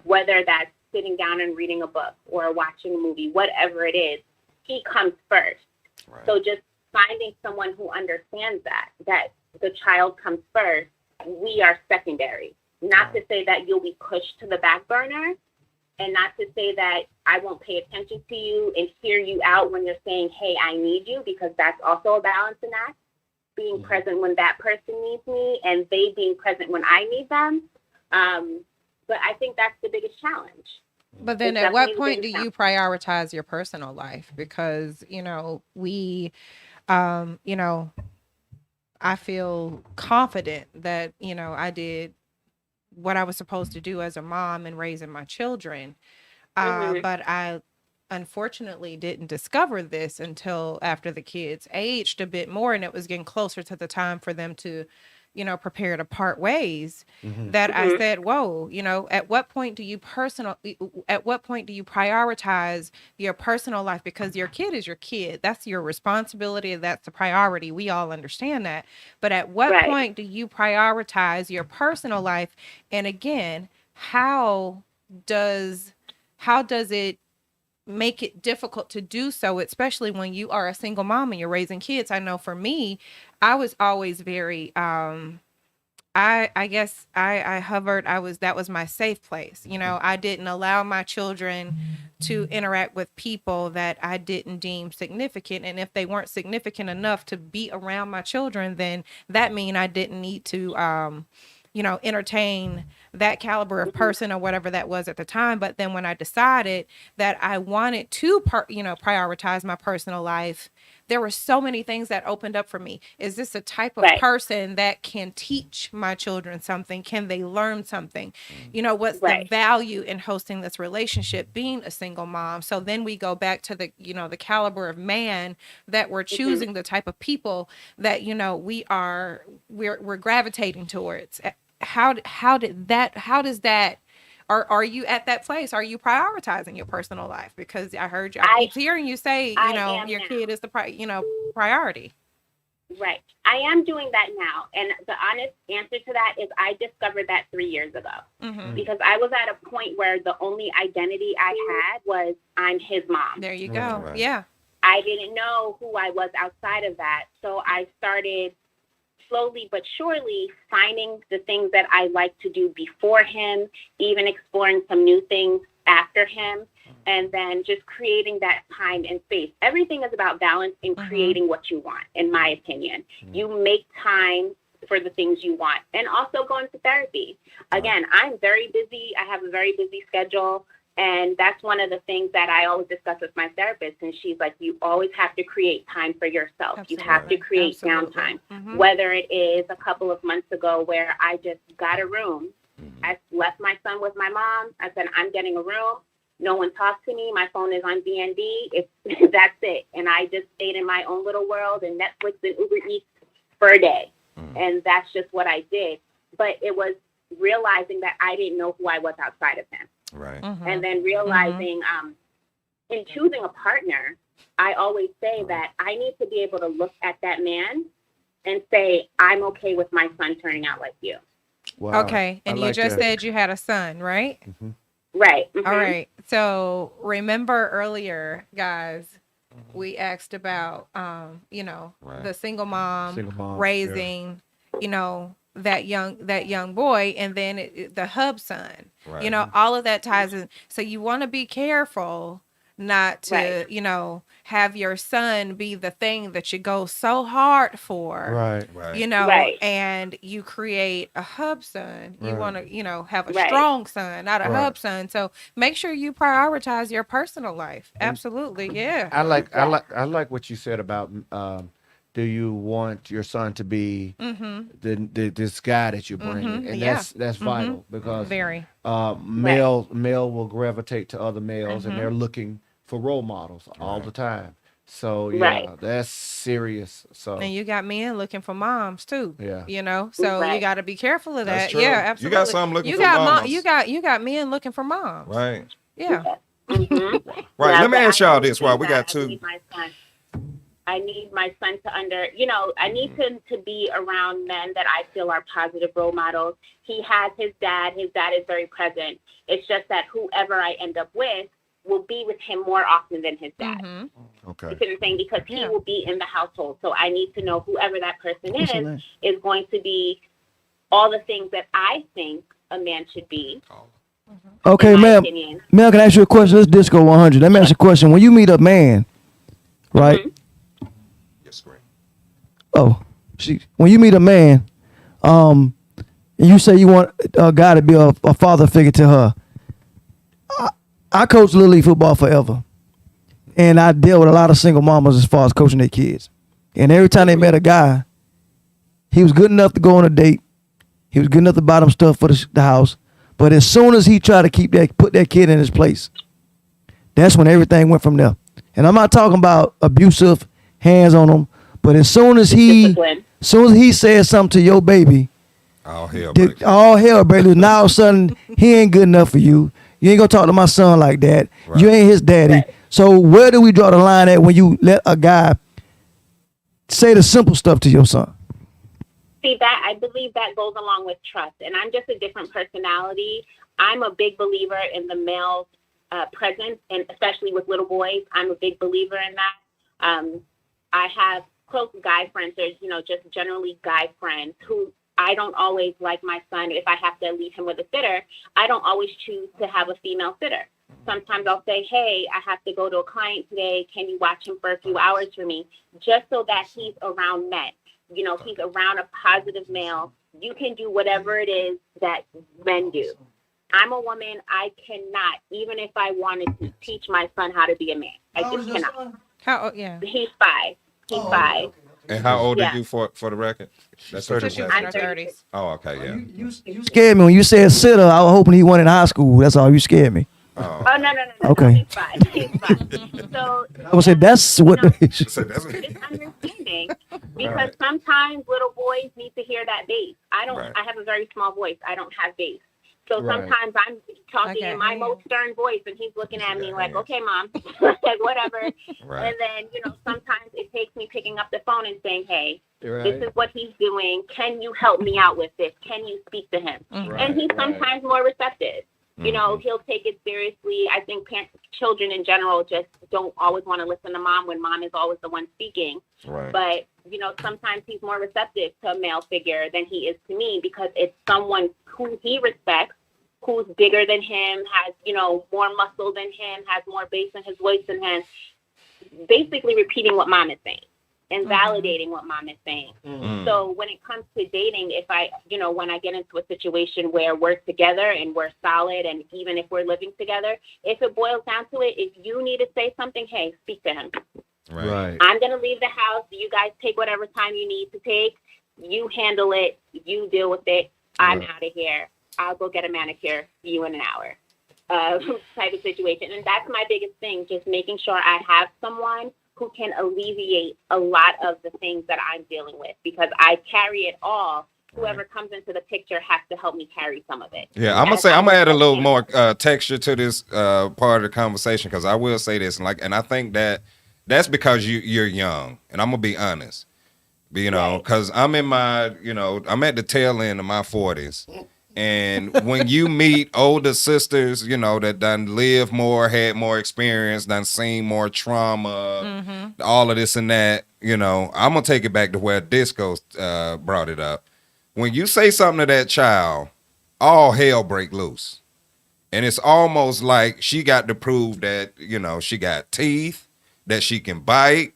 Whether that's sitting down and reading a book or watching a movie, whatever it is, he comes first. Right. So just finding someone who understands that the child comes first, we are secondary. Not to say that you'll be pushed to the back burner, and not to say that I won't pay attention to you and hear you out when you're saying, hey, I need you, because that's also a balancing act. Being present when that person needs me and they being present when I need them. But I think that's the biggest challenge. But then It's at what definitely the point do biggest you prioritize your personal life? Because, we, I feel confident that, I did what I was supposed to do as a mom and raising my children. But I unfortunately didn't discover this until after the kids aged a bit more and it was getting closer to the time for them to, prepare to part ways, that I said, whoa, at what point do you prioritize your personal life? Because your kid is your kid. That's your responsibility. That's the priority. We all understand that. But at what point do you prioritize your personal life? And again, how does it make it difficult to do so, especially when you are a single mom and you're raising kids? I know for me, I was always very, I guess I hovered, that was my safe place. I didn't allow my children to interact with people that I didn't deem significant. And if they weren't significant enough to be around my children, then that mean I didn't need to, entertain that caliber of person or whatever that was at the time. But then when I decided that I wanted to, prioritize my personal life, there were so many things that opened up for me. Is this a type of person that can teach my children something? Can they learn something? What's the value in hosting this relationship, being a single mom? So then we go back to the, the caliber of man that we're choosing, the type of people that, we're gravitating towards. How does that, are you at that place? Are you prioritizing your personal life? Because I keep hearing you say, your kid is the priority. Right. I am doing that now. And the honest answer to that is I discovered that 3 years ago. Because I was at a point where the only identity I had was I'm his mom. There you go. Right. Yeah. I didn't know who I was outside of that. So I started slowly but surely finding the things that I like to do before him, even exploring some new things after him, and then just creating that time and space. Everything is about balance and creating what you want, in my opinion. You make time for the things you want, and also going to therapy. Again, I'm very busy. I have a very busy schedule. And that's one of the things that I always discuss with my therapist. And she's like, you always have to create time for yourself. Absolutely. You have to create downtime. Whether it is a couple of months ago where I just got a room. I left my son with my mom. I said, I'm getting a room. No one talks to me. My phone is on DND. That's it. And I just stayed in my own little world and Netflix and Uber Eats for a day. And that's just what I did. But it was realizing that I didn't know who I was outside of him. Right. And then realizing in choosing a partner, I always say that I need to be able to look at that man and say, I'm okay with my son turning out like you. Wow. Okay. And you just said you had a son, right? Right. All right. So remember earlier, guys, We asked about, Right. the single mom, Single mom, yeah. raising, that young boy, and then the hub son. Right. All of that ties in. So you want to be careful not to, Right. have your son be the thing that you go so hard for. Right. Right. Right. And you create a hub son. You Right. want to, have a Right. strong son, not a Right. hub son. So make sure you prioritize your personal life. Absolutely. Yeah. I like what you said about do you want your son to be this guy that you're bringing, and Yeah. that's vital because Very. male will gravitate to other males, and they're looking for role models all the time. So yeah, Right. that's serious. So And you got men looking for moms too. Yeah. So you Right. got to be careful of That's that. true. Yeah, You absolutely. got some looking you for got mamas. you got men looking for moms. Right. Yeah. Mhm. Right. Yeah, Let me but ask I y'all always this while say we that got I two. need my son. I need my son to I need him to be around men that I feel are positive role models. He has his dad. His dad is very present. It's just that whoever I end up with will be with him more often than his dad. Okay. You see what I'm saying? Because he will be in the household. So I need to know whoever that person What's her name? is going to be all the things that I think a man should be. Okay, in my ma'am. opinion. Ma'am, can I ask you a question? This is Disco 100. Let me ask you a question. When you meet a man, right? Yes, great. Oh, when you meet a man, and you say you want a guy to be a father figure to her. I coached Little League football forever. And I dealt with a lot of single mamas as far as coaching their kids. And every time they met a guy, he was good enough to go on a date. He was good enough to buy them stuff for the house. But as soon as he tried to put that kid in his place, that's when everything went from there. And I'm not talking about abusive hands on him, but as soon as he said something to your baby, All hell breaks. all hell breaks loose. Now all of a sudden he ain't good enough for you. You ain't gonna talk to my son like that. Right. You ain't his daddy. Right. So where do we draw the line at when you let a guy say the simple stuff to your son? See, that I believe that goes along with trust, and I'm just a different personality. I'm a big believer in the male presence, and especially with little boys, I'm a big believer in that. I have close guy friends, or just generally guy friends who I don't always like my son. If I have to leave him with a sitter, I don't always choose to have a female sitter. Sometimes I'll say, hey, I have to go to a client today. Can you watch him for a few hours for me? Just so that he's around men. He's around a positive male. You can do whatever it is that men do. I'm a woman. I cannot, even if I wanted to, teach my son how to be a man. I just cannot. How? Yeah. He's 5. He's 5. And how old Yeah. are you for the record? That's So she was in her I'm 30s. Oh, okay, yeah. You scared me when you said sitter. I was hoping he went in high school. That's all. You scared me. Oh, Oh, no. Okay. He's 5. He's 5. So I would say that's what. so that's it's understanding because sometimes little boys need to hear that bass. Right. I have a very small voice. I don't have bass. So Right. sometimes I'm talking Okay. in my most stern voice and he's looking at me like, okay, mom, like whatever. Right. And then, sometimes it takes me picking up the phone and saying, hey, Right. this is what he's doing. Can you help me out with this? Can you speak to him? And he's sometimes more receptive. He'll take it seriously. I think children in general just don't always want to listen to mom when mom is always the one speaking. Right. But, sometimes he's more receptive to a male figure than he is to me because it's someone who he respects, who's bigger than him, has, more muscle than him, has more bass in his voice than him, basically repeating what mom is saying and validating what mom is saying. So when it comes to dating, if I, when I get into a situation where we're together and we're solid, and even if we're living together, if it boils down to it, if you need to say something, hey, speak to him. Right. I'm going to leave the house. You guys take whatever time you need to take. You handle it. You deal with it. I'm out of here. I'll go get a manicure. See you in an hour. Type of situation. And that's my biggest thing, just making sure I have someone who can alleviate a lot of the things that I'm dealing with because I carry it all. Whoever comes into the picture has to help me carry some of it. Yeah, I'm gonna add a little more texture to this part of the conversation because I will say this, and I think that's because you're young, and I'm gonna be honest, because I'm in my, I'm at the tail end of my 40s, And when you meet older sisters, you know, that done lived more, had more experience, done seen more trauma, all of this and that, you know, I'm going to take it back to where Disco brought it up. When you say something to that child, all hell break loose. And it's almost like she got to prove that, you know, she got teeth, that she can bite,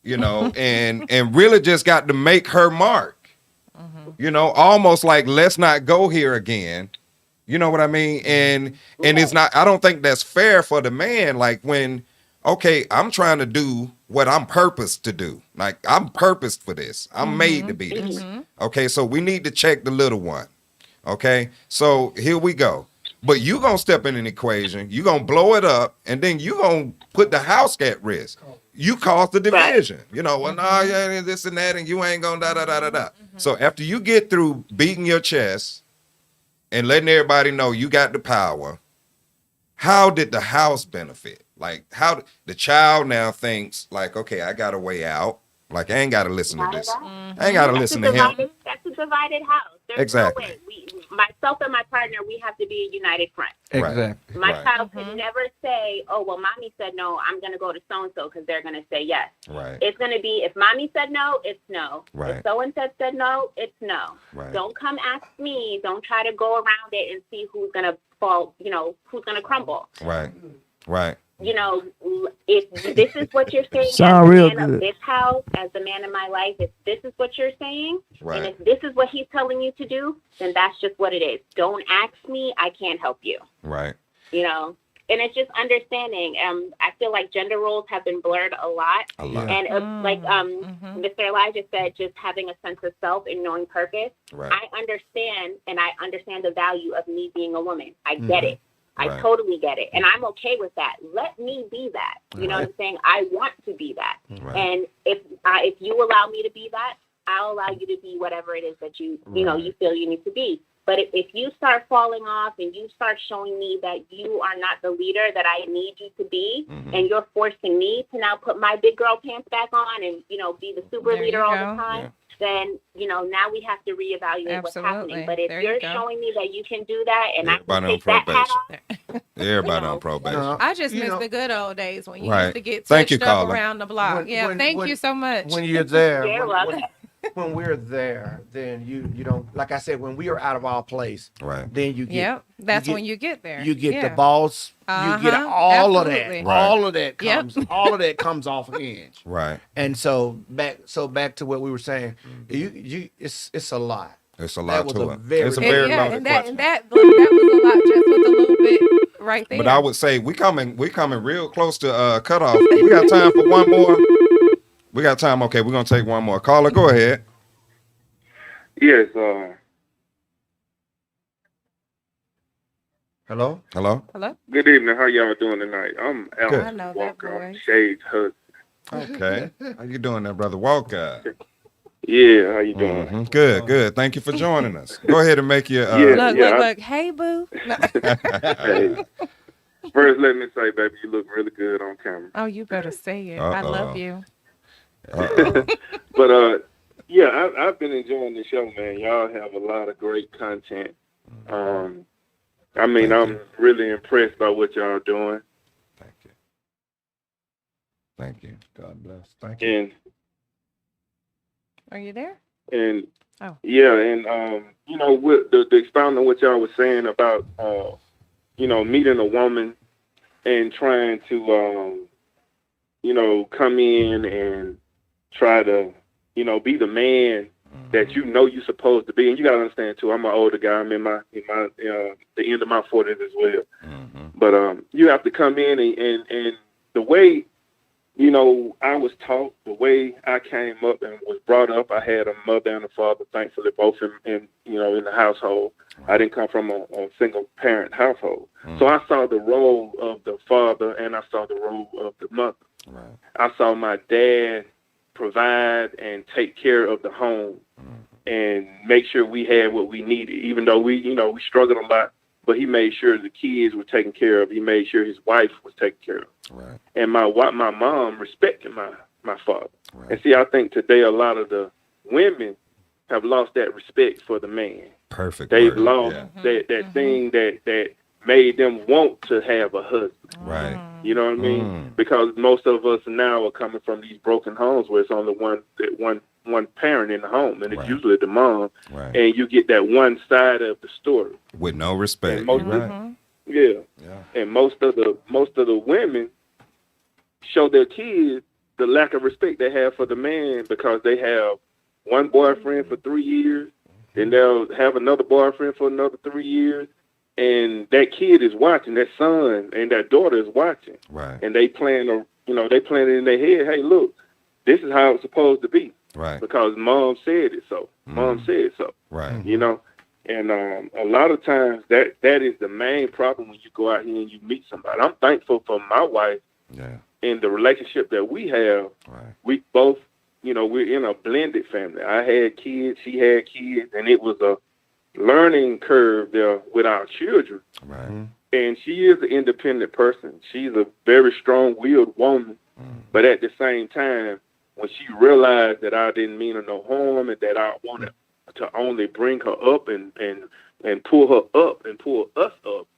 you know, and really just got to make her mark. You know, almost like, let's not go here again. You know what I mean? And it's not, I don't think that's fair for the man. Like when, okay, I'm trying to do what I'm purposed to do. Like I'm purposed for this. I'm made to be this. Okay, so we need to check the little one. Okay, so here we go. But you gonna step in an equation, you gonna blow it up, and then you gonna put the house at risk. You cause the division. You know, well, no, yeah, this and that, and you ain't gonna da da da da da. So after you get through beating your chest and letting everybody know you got the power, how did the house benefit? Like, how the child now thinks, like, okay, I got a way out. Like, I ain't got to listen to this. I ain't got to listen to him. That's a divided house. There's Exactly. no way. Myself and my partner, we have to be a united front. Exactly. My child could never say, oh, well, mommy said no, I'm going to go to so-and-so because they're going to say yes. Right. It's going to be, if mommy said no, it's no. Right. If so-and-so said no, it's no. Right. Don't come ask me. Don't try to go around it and see who's going to fall, you know, who's going to crumble. Right. Right. You know, if this is what you're saying Sound as the real man good. of this house, as the man of my life, if this is what you're saying, Right. and if this is what he's telling you to do, then that's just what it is. Don't ask me. I can't help you. Right. You know, and it's just understanding. I feel like gender roles have been blurred a lot. A lot. And like Mr. Elijah said, just having a sense of self and knowing purpose. Right. I understand the value of me being a woman. I get it. I Right. totally get it. And I'm okay with that. Let me be that. You know what I'm saying? I want to be that. Right. And if you allow me to be that, I'll allow you to be whatever it is that you know, you feel you need to be. But if you start falling off and you start showing me that you are not the leader that I need you to be, and you're forcing me to now put my big girl pants back on and, you know, be the super There leader you all go. the time, then, you know, now we have to reevaluate what's happening. But if There you you're go. showing me that you can do that and I Everybody can on take that hat probation. off, Everybody on probation. No. I just You miss know- the good old days when you Right. used to get Thank you, touched up caller. around the block. When- Thank when- you so much. When you're there, You're welcome. when we're there, then you don't, like I said, when we are out of our place, Right. then you get, Yep, that's get- when you get there. you get Yeah. the boss, you get Uh-huh, all absolutely. of that, Right. all of that Yep. comes, all of that comes off hinge. Right. And so back to what we were saying, it's a lot. It's a That lot was to a it. very- It's a And very yeah, loaded and that question. and that was a lot just with a little bit right there. But I would say we coming real close to cutoff. We got time for one more. We got time. Okay, we're gonna take one more. Caller, go ahead. Yes, Hello? Hello. Hello. good evening. How y'all doing tonight? I'm Good. I Alan know that Walker. I'm voice. Shade's husband. Okay. How you doing there, brother Walker? Yeah, how you doing? Mhm. Good, good. Thank you for joining us. Go ahead and make your Yeah. Look. Hey, boo. No. Hey, first, let me say, baby, you look really good on camera. Oh, you better say it. I love Uh-oh. you. But yeah, I've been enjoying the show, man. Y'all have a lot of great content. I mean, Thank I'm you. really impressed by what y'all doing. Thank you. Thank you. God bless. Thank you. And Are you there? And Oh. yeah, and you know, with the expounding on what y'all was saying about you know, meeting a woman and trying to you know, come in and try to, you know, be the man that you know you're supposed to be. And you gotta understand too, I'm an older guy. I'm in my the end of my 40s as well. Mm-hmm. But you have to come in and the way, you know, I was taught, the way I came up and was brought up, I had a mother and a father, thankfully, both in you know, in the household. I didn't come from a single parent household. So I saw the role of the father and I saw the role of the mother. Right. I saw my dad provide and take care of the home and make sure we had what we needed, even though we, you know, we struggled a lot, but he made sure the kids were taken care of. He made sure his wife was taken care of. Right. And my mom respected my father. Right. And see, I think today a lot of the women have lost that respect for the man. Perfect. They've word. lost that thing that made them want to have a husband. Right. You know what I mean? Because most of us now are coming from these broken homes where it's only one parent in the home, and it's usually the mom. Right. And you get that one side of the story With no respect. And most right. Yeah. And most of the women show their kids the lack of respect they have for the man because they have one boyfriend for 3 years, then they'll have another boyfriend for another 3 years, and that kid is watching, that son and that daughter is watching. Right. And they plan it in their head, hey, look, this is how it's supposed to be. Right. Because mom said it so. Mom said so. Right. You know? And a lot of times that is the main problem when you go out here and you meet somebody. I'm thankful for my wife and the relationship that we have. Right. We both, we're in a blended family. I had kids, she had kids, and it was a learning curve there with our children. Right. And she is an independent person. She's a very strong-willed woman. But at the same time, when she realized that I didn't mean her no harm and that I wanted to only bring her up and pull her up and pull us up,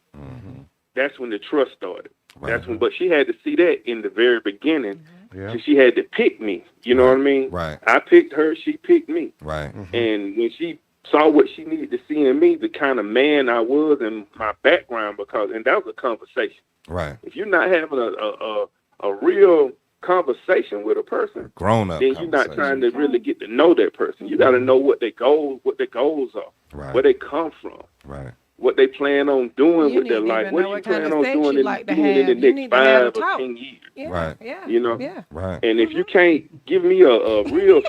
that's when the trust started. Right. That's when, but she had to see that in the very beginning. Yeah. So she had to pick me. You know what I mean? Right. I picked her, she picked me. Right. And when she saw what she needed to see in me, the kind of man I was and my background, and that was a conversation. Right. If you're not having a real conversation with a person, Grown up. then you're not trying to really get to know that person. You got to know what their goals are, Right. where they come from, Right. what they plan on doing You with their need to life, even what know you what kind plan of on sex doing you like to have. in You the need next to have a 5 or talk. 10 years. Yeah. Right. Yeah. You know? Yeah. Right. And if you can't give me a real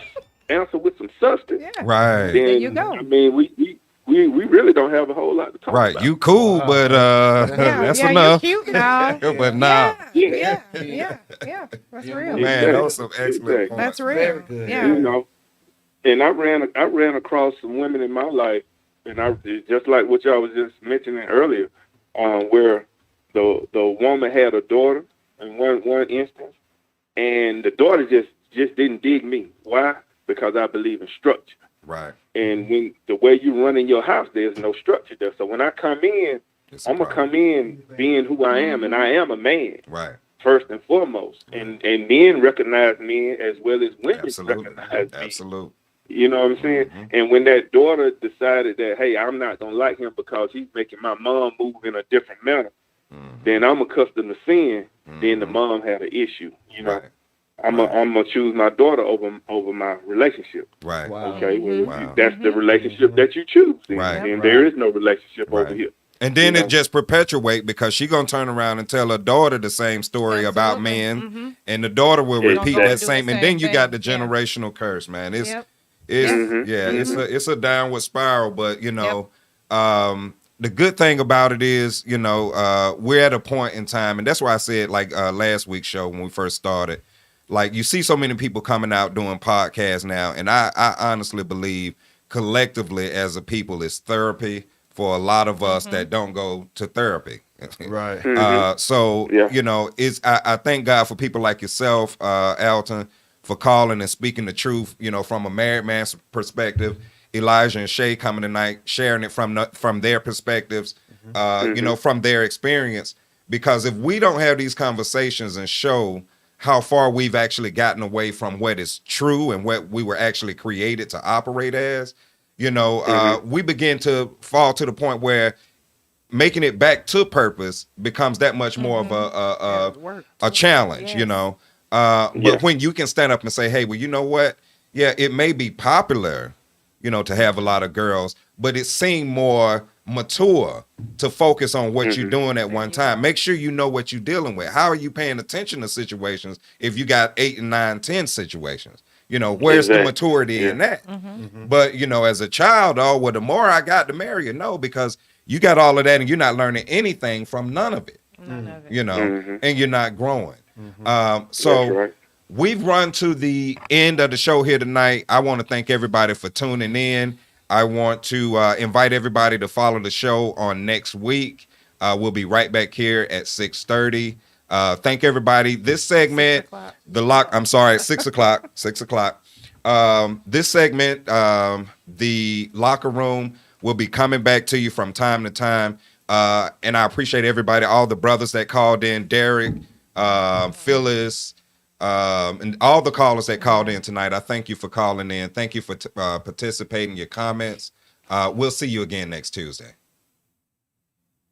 answer with some substance, Yeah. Right. then There you go. I mean, we really don't have a whole lot to talk Right. about. You cool, but that's yeah, enough. You're cute now. But nah. Yeah. That's real. Man, those some excellent Exactly. points. That's real. Very good. Yeah. You know, and I ran across some women in my life, and I just like what y'all was just mentioning earlier, where the woman had a daughter in one instance, and the daughter just didn't dig me. Why? Because I believe in structure. Right. And when the way you run in your house, there's no structure there. So when I come in, I'm gonna come in being who I am, and I am a man. Right. First and foremost, and men recognize men as well as women Absolutely. recognize me. Absolutely. You know what I'm saying? And when that daughter decided that, hey, I'm not gonna like him because he's making my mom move in a different manner, then I'm accustomed to seeing. Then the mom had an issue. You know, Right. I'm gonna choose my daughter over my relationship. Right. Okay, well, Wow. that's the relationship that you choose. Then. Right. And there is no relationship over Right. here. And then You it know? just perpetuate because she gonna turn around and tell her daughter the same story about men, and the daughter will repeat Exactly. that same. And then you got the thing, yeah. generational curse, man. It's Yep. it's a downward spiral. But the good thing about it is, we're at a point in time, and that's why I said like last week's show when we first started. Like you see so many people coming out doing podcasts now, and I honestly believe collectively as a people it's therapy for a lot of us that don't go to therapy. Right. I thank God for people like yourself, Alton, for calling and speaking the truth, from a married man's perspective. Elijah and Shay coming tonight, sharing it from their perspectives, from their experience. Because if we don't have these conversations and show how far we've actually gotten away from what is true and what we were actually created to operate as, we begin to fall to the point where making it back to purpose becomes that much more of a challenge, Yes. But when you can stand up and say, hey, well, you know what? Yeah, it may be popular, to have a lot of girls, but it seemed more mature to focus on what you're doing at one time. Make sure you know what you're dealing with. How are you paying attention to situations if you got 8 and 9, 10 situations? Where's the maturity in that? But, as a child, the more I got to marry you, no, because you got all of that and you're not learning anything from none of it, None of it. and you're not growing. That's right. We've run to the end of the show here tonight. I want to thank everybody for tuning in. I want to invite everybody to follow the show on next week. We'll be right back here at 6:30. Thank everybody. This segment, 6 o'clock. This segment, the locker room, We'll be coming back to you from time to time. And I appreciate everybody, all the brothers that called in, Derek, Phyllis, and all the callers that called in tonight. I thank you for calling in. Thank you for participating, your comments. We'll see you again next Tuesday.